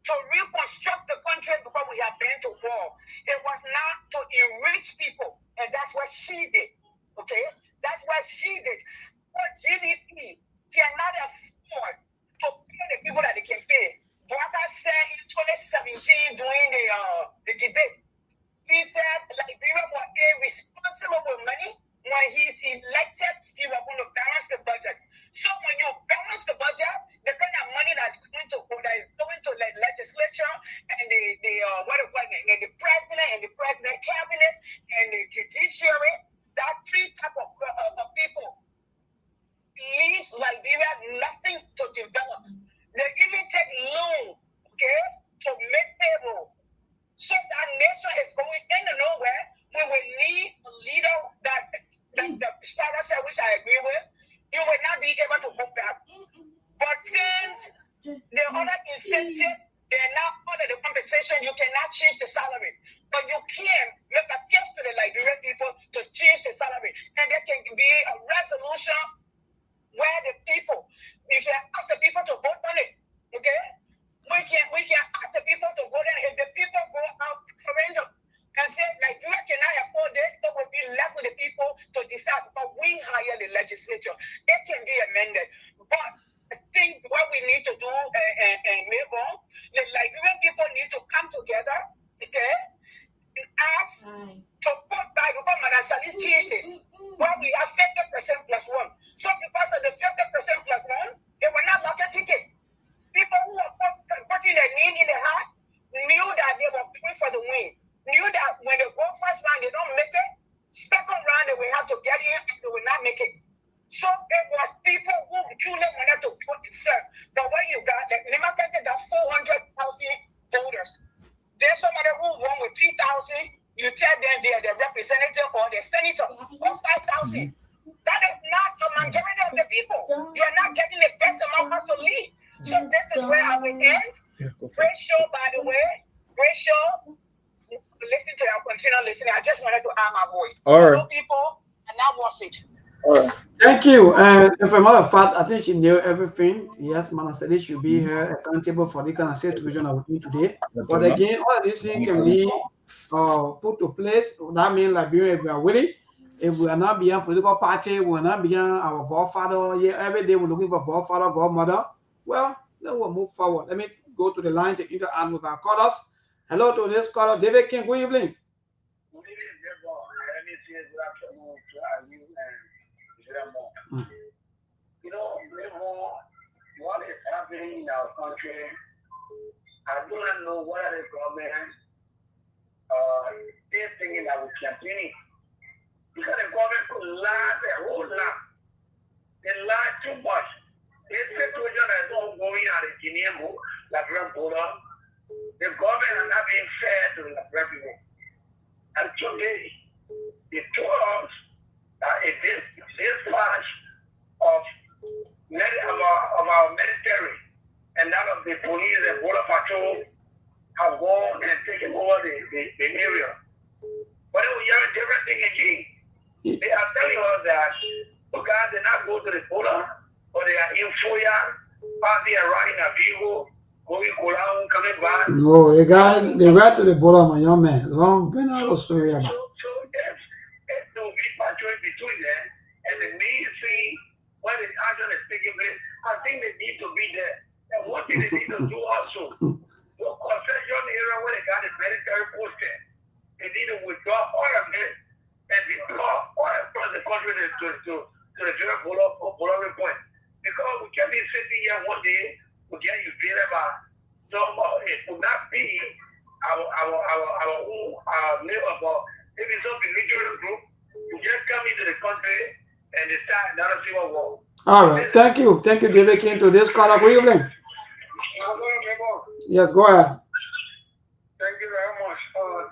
to reconstruct the country because we have been to war. It was not to enrich people, and that's what she did. Okay, that's what she did. For GDP cannot afford to pay the people that they can pay. Barack said in 2017 during the debate, he said Liberia was irresponsible with money. When he's elected, he was going to balance the budget. So when you balance the budget, the kind of money that's going to the legislature and the president and the president cabinet and the judiciary, that three type of people leaves Liberia nothing to develop. They even take loan, okay, to make payroll. So that nation is going into nowhere. We will need a leader that Sarah said, which I agree with. You will not be able to go back. But since the other incentive, they're not part of the compensation, you cannot change the salary. But you can make a case to the Liberian people to change the salary. And there can be a resolution where the people, you can ask the people to vote on it. Okay? We can ask the people to vote on it. If the people go out referendum and say Nigeria cannot afford this, it will be left with the people to decide. But we hire the legislature. It can be amended. But I think what we need to do and move on, the Liberian people need to come together, okay, and ask to put back, because Madam Salis changed this, where we have 50% plus one. So because of the 50% plus one, they were not locked a ticket. People who are putting their name in the hat knew that they were playing for the win. Knew that when they go first round, they don't make it. Second round, they will have to get in and they will not make it. So it was people who truly wanted to put in serve. But when you got, like, Democrats got 400,000 voters. There's somebody who won with 3,000. You tell them they're the representative or the senator or 5,000. That is not a majority of the people. You're not getting the best among us to lead. So this is where I will end. Great show, by the way. Great show. Listen to it. I'll continue listening. I just wanted to add my voice. All right. Hello, people, and now watch it. Thank you. And for a matter of fact, I think she knew everything. Yes, man, I said it should be here accountable for the kind of situation I would do today. But again, all of these things can be put to place. That means Liberia, if we are willing, if we are not beyond political party, we are not beyond our godfather. Yeah, every day we're looking for godfather, godmother. Well, then we'll move forward. Let me go to the line to interact with our callers. Hello to this caller, David King. Good evening. Good evening, You know, what is happening in our country, I do not know what the government is thinking that we continue. Because the government could lie the whole lot. They lie too much. This situation is ongoing at the Guinean Liberian border. The government is not being fair to the Liberian people. And today, they told us that a dispatch of our military and that of the police and border patrol have gone and taken over the area. But we hear a different thing again. They are telling us that you guys did not go to the border, but they are in Foya, party are riding a vehicle, going coming back. No, the guys, they went to the border, my young man. Don't bring out the story about. So if no big patrol between them and the main thing where the action is taking place, I think they need to be there. And what thing they need to do also, the concession area where they got the military posted, they need to withdraw all of it and deploy all across the country to the general following point. Because we can't be sitting here one day, we get you feel about it would not be our neighbor, but if it's some military group, you just come into the country and they start another civil war. All right, thank you, David King. To this caller, good evening. Yes, go ahead. Thank you very much.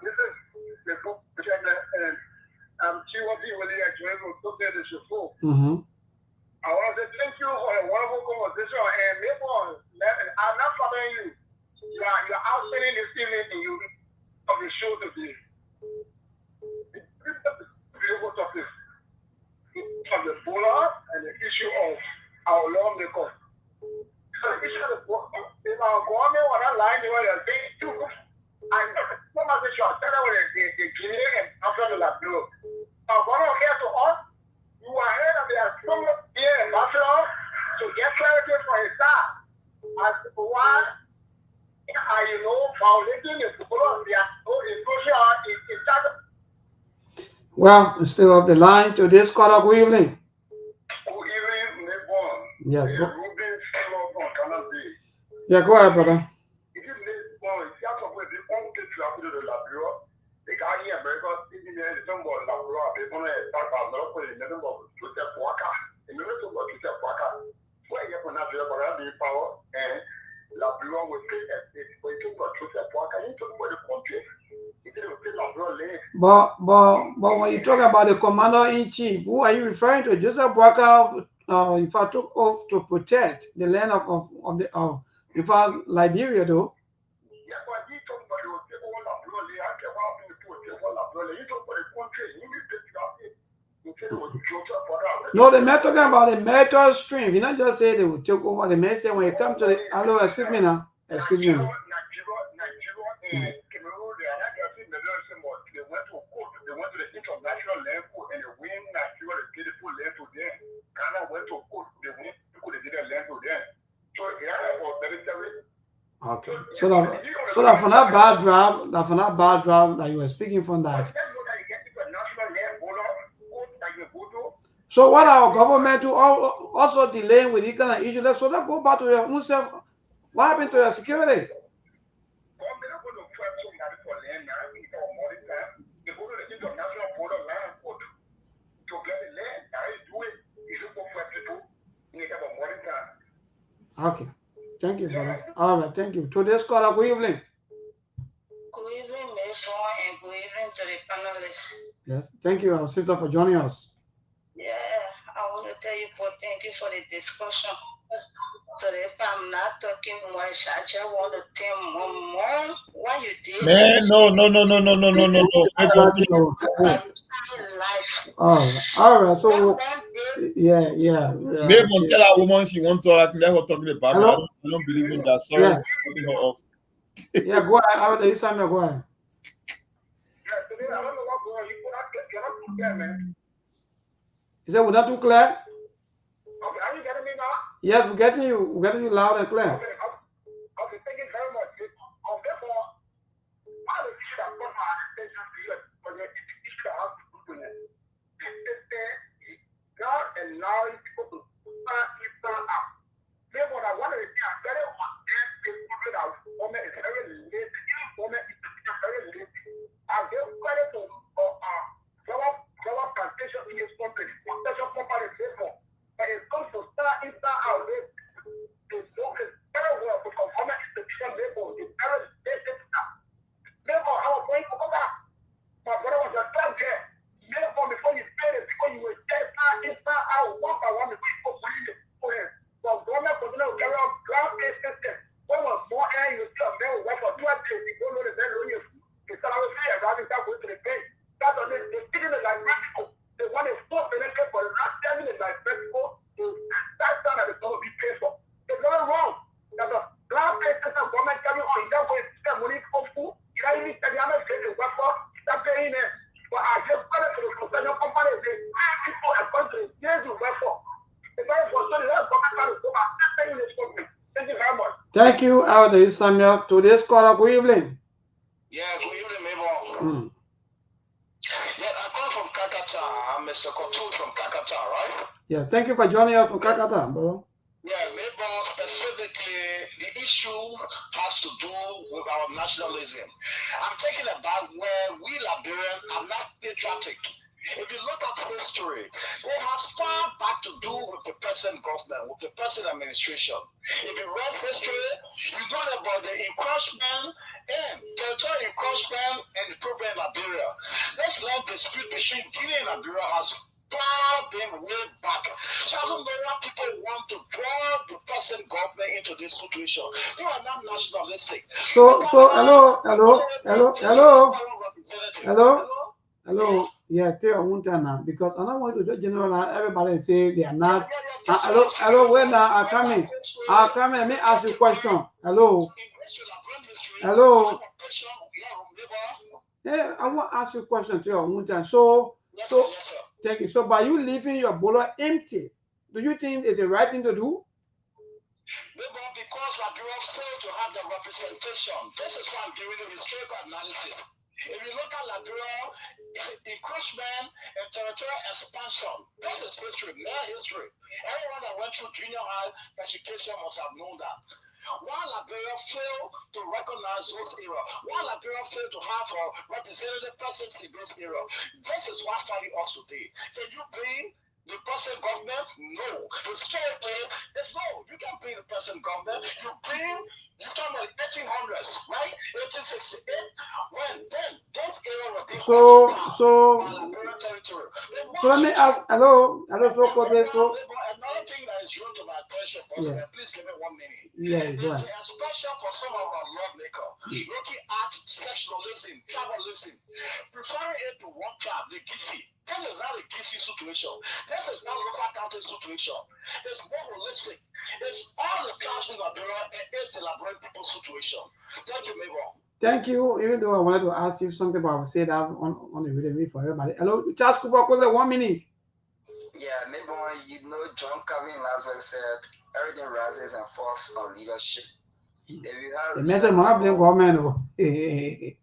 This is the book and I'm I want to say thank you for a wonderful conversation and maybe I'm not following you. You're outstanding this evening in you of the show today. Beautiful topic of the Bola and the issue of our lawmakers. So the issue of if our government was not lying, they were saying two groups. I'm not sure. I started with the Guinea and after the Labrador. Our government here to us, you are here and they are still here in Buffalo to get clarity for his staff as to why are violating the people of their social in charge. Well, instead of the line to this caller, good evening. Good evening, neighbor. Yes, go. Yeah, go ahead, brother. But when you talk about the commander-in-chief, who are you referring to? Joseph Boakai, in fact, took oath to protect the land of in fact, Liberia, though. Yeah, but he talked about the No, the man talking about the marital stream. He not just say they will take over. The man say when you come to the hello, excuse me now. Excuse me now. They went to the international level and they win Nigeria, the beautiful level there. Ghana went to court, they win, they did a level there. So yeah, was military. Okay. So that for that bad drive, that you were speaking from that. So what our government to also delaying with this kind of issue? So let's go back to your own self. What happened to your security? Okay. Thank you, brother. All right, thank you. Today's caller, good evening. Good evening, Mayfair, and good evening to the panelists. Yes, thank you, our sister, for joining us. Yeah, I want to tell you, thank you for the discussion. Today, if I'm not talking much, I just want to tell Mom what you did. Man, no. All right. So, yeah. Maybe tell a woman she wants to let her talk in the back. I don't believe in that. Sorry for cutting her off. Yeah, go ahead. I will tell you something. Go ahead. Today, I don't know what's going on. You're not too clear, man. Is that not too clear? Okay, are you getting me now? Yes, we're getting you loud and clear. Okay, thank you very much. Therefore, one of the issues that got my attention to you was the issue that has to do with it. God allowing people to start up. Therefore, one of the things I'm very against is that women is very lazy. Even women is very lazy. I give credit to flower plantation in this country, plantation company, therefore. But it comes to start out, they work very well because women institution, therefore, is very lazy now. Therefore, I was going to go back. My brother was a club there. Therefore, before you pay it, because you will take inside out one by one before you go bring it for him. So government continue to carry on ground-based system. When was more air, you see a man will work for 2 days, you go to the bed, you start out here, rather than going to the bed. That's what they're sitting in like Mexico. They want to force the next for the last 10 minutes like Mexico. That's not that it's going to be paid for. It's not wrong. That's a ground-based system government carry on. You don't go to spend money for food. You don't even spend the other thing to work for. That's paying it. But I just got to the construction company. They pay people according to the days you work for. It's very frustrating. That's government to go back. That's paying this country. Thank you very much. Thank you, Elder Samuel. Today's caller, good evening. Yeah, good evening, Mabel. Yeah, I come from Kakata. I'm Mr. Kotu from Kakata, right? Yes, thank you for joining us from Kakata, bro. Yeah, Mabel, specifically, the issue has to do with our nationalism. I'm taking it back where we Liberians are not patriotic. If you look at history, it has far back to do with the present government, with the present administration. If you read history, you learn about the encroachment and territorial encroachment and the problem in Liberia. Let's learn the dispute between Guinea and Liberia has far been way back. So I don't know why people want to draw the present government into this situation. You are not nationalistic. So hello. Yeah, tell one time now, because I don't want to just generalize everybody and say they are not. Hello, wait now, I'll come in. Let me ask you a question. Hello. Yeah, I want to ask you a question to you one time. So, thank you. So, by you leaving your bowler empty, do you think it's the right thing to do? Because Liberia failed to have the representation. This is why I'm giving you historical analysis. If you look at Liberia, encroachment and territorial expansion, this is history, mere history. Everyone that went through junior high education must have known that. Why Liberia failed to recognize those areas? Why Liberia failed to have a representative presence in those areas? This is what fighting us today. Can you blame the present government? No. Historically, there's no. You can't blame the present government. You talk about 1800s, right? 1868. When then those areas were being occupied by Liberian territory. So let me ask. Hello. Another thing that is drawn to my attention, please give me 1 minute. Yeah, there's an expression for some of our lawmakers looking at sectionalism, tribalism, preferring it to one tribe, the Gisi. This is not a Gisi situation. This is not a local county situation. It's more holistic. It's all the tribes in Liberia and it's the Liberian people situation. Thank you, Mabel. Thank you. Even though I wanted to ask you something, but I will say that on the video for everybody. Hello, Charles Cooper, quickly, 1 minute. Yeah, maybe John Calvin Laswell said everything rises and falls on leadership. If you have the message might blame government. Maybe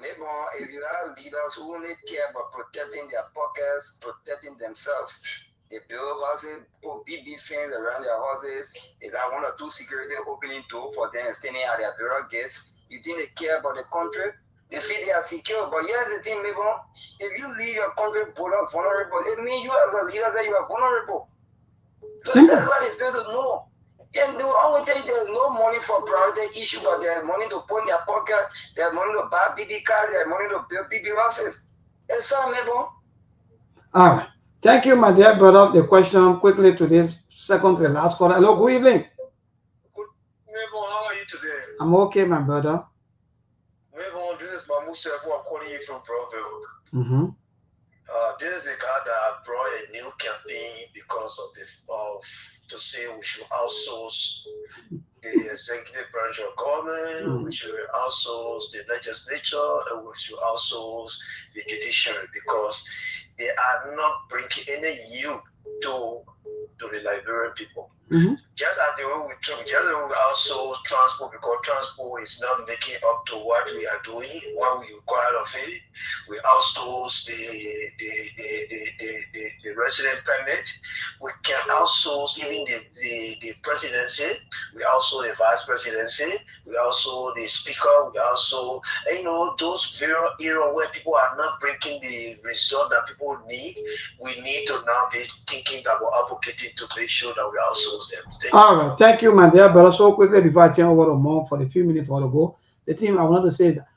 if you have leaders who only care about protecting their pockets, protecting themselves, they build houses, put big fence around their houses. They got 1 or 2 security opening door for them standing at their burial gates. You think they care about the country? They feel they are secure. But here's the thing, maybe if you leave your country vulnerable, it means you as a leader say you are vulnerable. So that's what they're supposed to know. And they will always tell you there's no money for priority issue, but there's money to put in their pocket, there's money to buy BB cards, there's money to build BB houses. It's so, All right. Thank you, my dear brother. The question quickly to this second to the last caller. Hello, good evening. How are you today? I'm okay, my brother. This is Mahmoud Sefu. I'm calling you from Brownsville. This is a guy that brought a new campaign because of to say we should outsource the executive branch of government, we should outsource the legislature, and we should outsource the judiciary because they are not bringing any youth to the Liberian people. Just as the way we outsource transport because transport is not making up to what we are doing, what we require of it. We outsource the resident permit. We can outsource even the presidency. We also the vice presidency. We also the speaker. We also those various areas where people are not bringing the result that people need. We need to now be thinking about advocating to make sure that we outsource them. All right, thank you, my dear brother. So quickly before I turn over to Mom for the few minutes for to go, the thing I wanted to say is that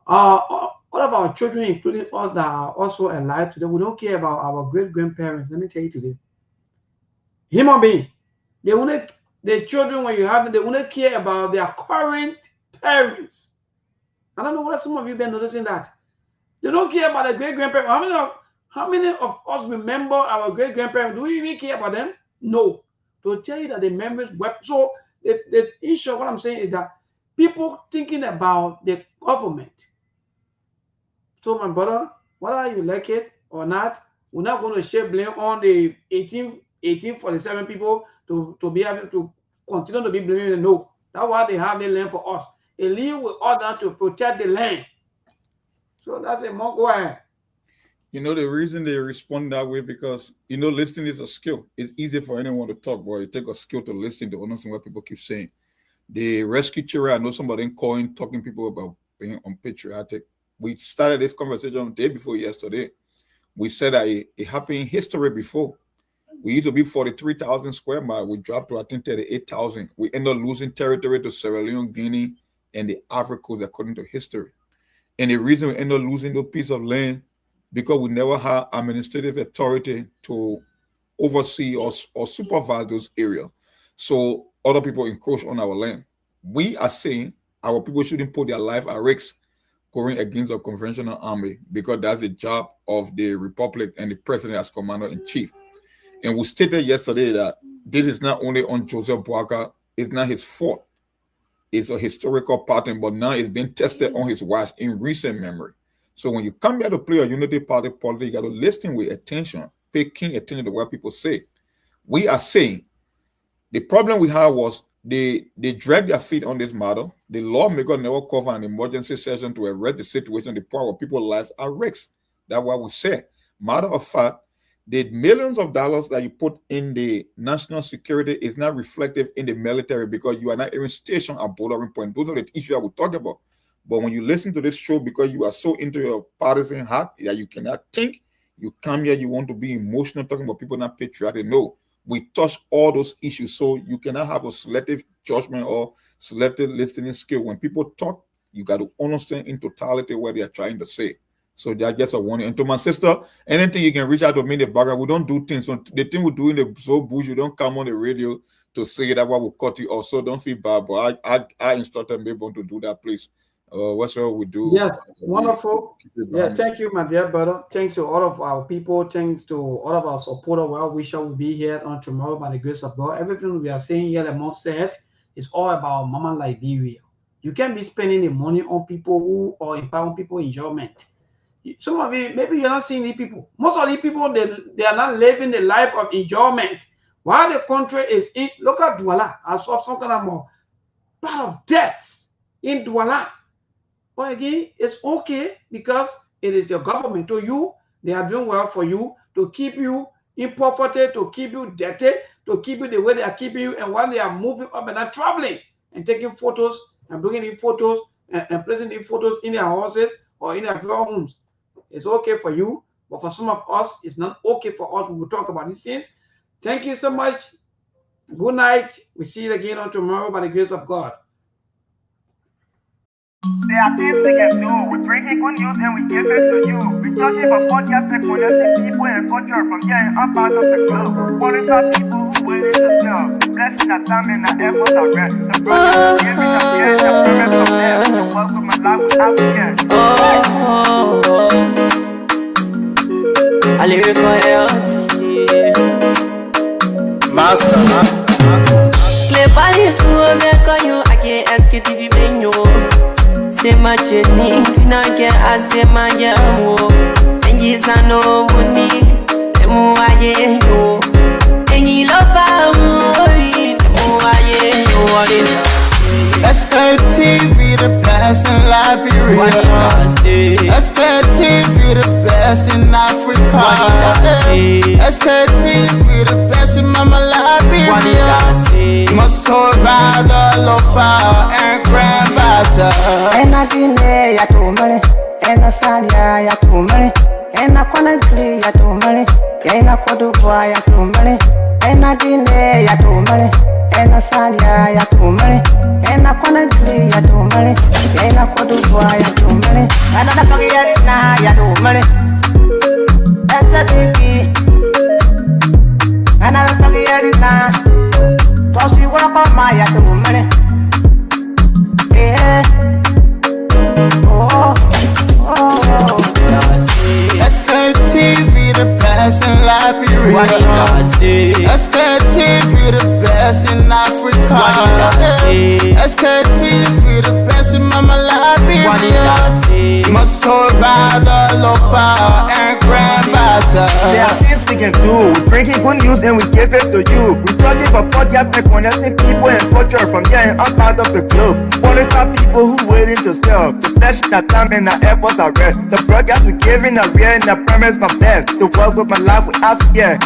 all of our children, including us that are also alive today, we don't care about our great-grandparents. Let me tell you today. Human being, the children when you have them, they won't care about their current parents. I don't know whether some of you been noticing that. They don't care about the great-grandparents. How many of us remember our great-grandparents? Do we even care about them? No. To tell you that the memories were so the issue of what I'm saying is that people thinking about the government. So my brother, whether you like it or not, we're not going to share blame on the 1847 people to be able to continue to be blaming. No, that's why they have the land for us. They leave with order to protect the land. So that's a more go ahead. The reason they respond that way because listening is a skill. It's easy for anyone to talk, but it takes a skill to listen to understand what people keep saying. The rescue chair, I know somebody talking people about being unpatriotic. We started this conversation the day before yesterday. We said that it happened in history before. We used to be 43,000 square miles. We dropped to I think 38,000. We ended up losing territory to Sierra Leone, Guinea, and the Ivory Coast according to history. And the reason we ended up losing those pieces of land because we never had administrative authority to oversee or supervise those areas. So other people encroach on our land. We are saying our people shouldn't put their life at risk going against a conventional army because that's the job of the republic and the president as commander-in-chief. And we stated yesterday that this is not only on Joseph Boakai, it's not his fault. It's a historical pattern, but now it's been tested on his watch in recent memory. So when you come here to play a unity party politics, you got to listen with attention, pay keen attention to what people say. We are saying the problem we had was they dragged their feet on this matter. The lawmaker never called for an emergency session to arrest the situation. The power of people's lives at risk. That's what we said. Matter of fact, the millions of dollars that you put in the national security is not reflective in the military because you are not even stationed at bordering point. Those are the issues I will talk about. But when you listen to this show, because you are so into your partisan heart that you cannot think, you come here, you want to be emotional, talking about people not patriotic. No, we touch all those issues. So you cannot have a selective judgment or selective listening skill. When people talk, you got to understand in totality what they are trying to say. So that gets a warning. And to my sister, anything you can reach out to me in the background. We don't do things. So the thing we're doing the so bush, you don't come on the radio to say that what will cut you off. So don't feel bad. But I instructed me to do that, please. What's what we do? Yes, wonderful. Yeah, thank you, my dear brother. Thanks to all of our people. Thanks to all of our supporters. Well, we shall be here on tomorrow by the grace of God. Everything we are saying here, like Mom said, is all about Mama Liberia. You can't be spending the money on people who are empowering people enjoyment. Some of you, maybe you're not seeing these people. Most of these people, they are not living the life of enjoyment. While the country is in, look at Douala, as of some kind of more part of debts in Douala. But again, it's okay because it is your government. To you, they are doing well for you to keep you in poverty, to keep you debted, to keep you the way they are keeping you. And while they are moving up and not traveling and taking photos and bringing in photos and placing in photos in their houses or in their homes, it's okay for you. But for some of us, it's not okay for us. We will talk about these things. Thank you so much. Good night. We see you again on tomorrow by the grace of God. There are things we can do. We bring in good news and we give it to you. We searching for podcasts and connecting people and culture from here and up out of the club. Foreign people who waiting to sell. The blessing that time and the efforts are rest. The brothers giving us here and the promise of death. The work with my life without fear. I lyrical health. Master. Play Paris, who make you. I can't ask you if you been you. Say my journey, Tina get I say my jamo. And yes, I know money. The more I get you. And you love me. The more I get you. What is Sktv, the best in Liberia. Sktv, the best in Africa. Sktv, the best in Mama Liberia. Must hold by the lofa and grandbaza. And I delay ya to money, and I salia ya to money, and I wanna play ya to money, and I could do boy ya to money, and I delay ya to money, and I salia ya to money, and I wanna play ya to money, and I could do boy ya to money, and I forget na ya to money. That's the baby, and I forget na. Cause you walk on my ya to money. Yeah. Sktv, the best in Liberia. Sktv, the best in Africa. Sktv, the best in Mama Liberia. Must hold by the lofa and grandbaza. There are things we can do. We bring in good news and we give it to you. We searching for podcasts and connecting people and culture from here and up out of the globe. Foreign people who waiting to sell. The flesh that time and the efforts are rest. The broadcast we giving are real and the promise my best. To work with my life without fear.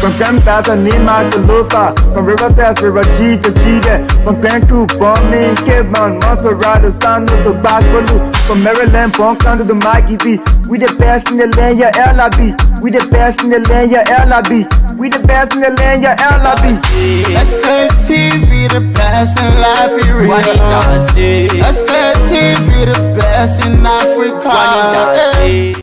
From Grandfather Nima to Lufa, from Riverside to Raji to Chile, from Grand Crew, Bombing, Kidman, Montserrat, Sano to Backwalu, from Maryland, Bonkan to the Maggie B. We the best in the land, yeah, LIB. We the best in the land, yeah, LIB. We the best in the land, yeah, LIB. Sktv, the best in Liberia. Sktv, the best in Africa.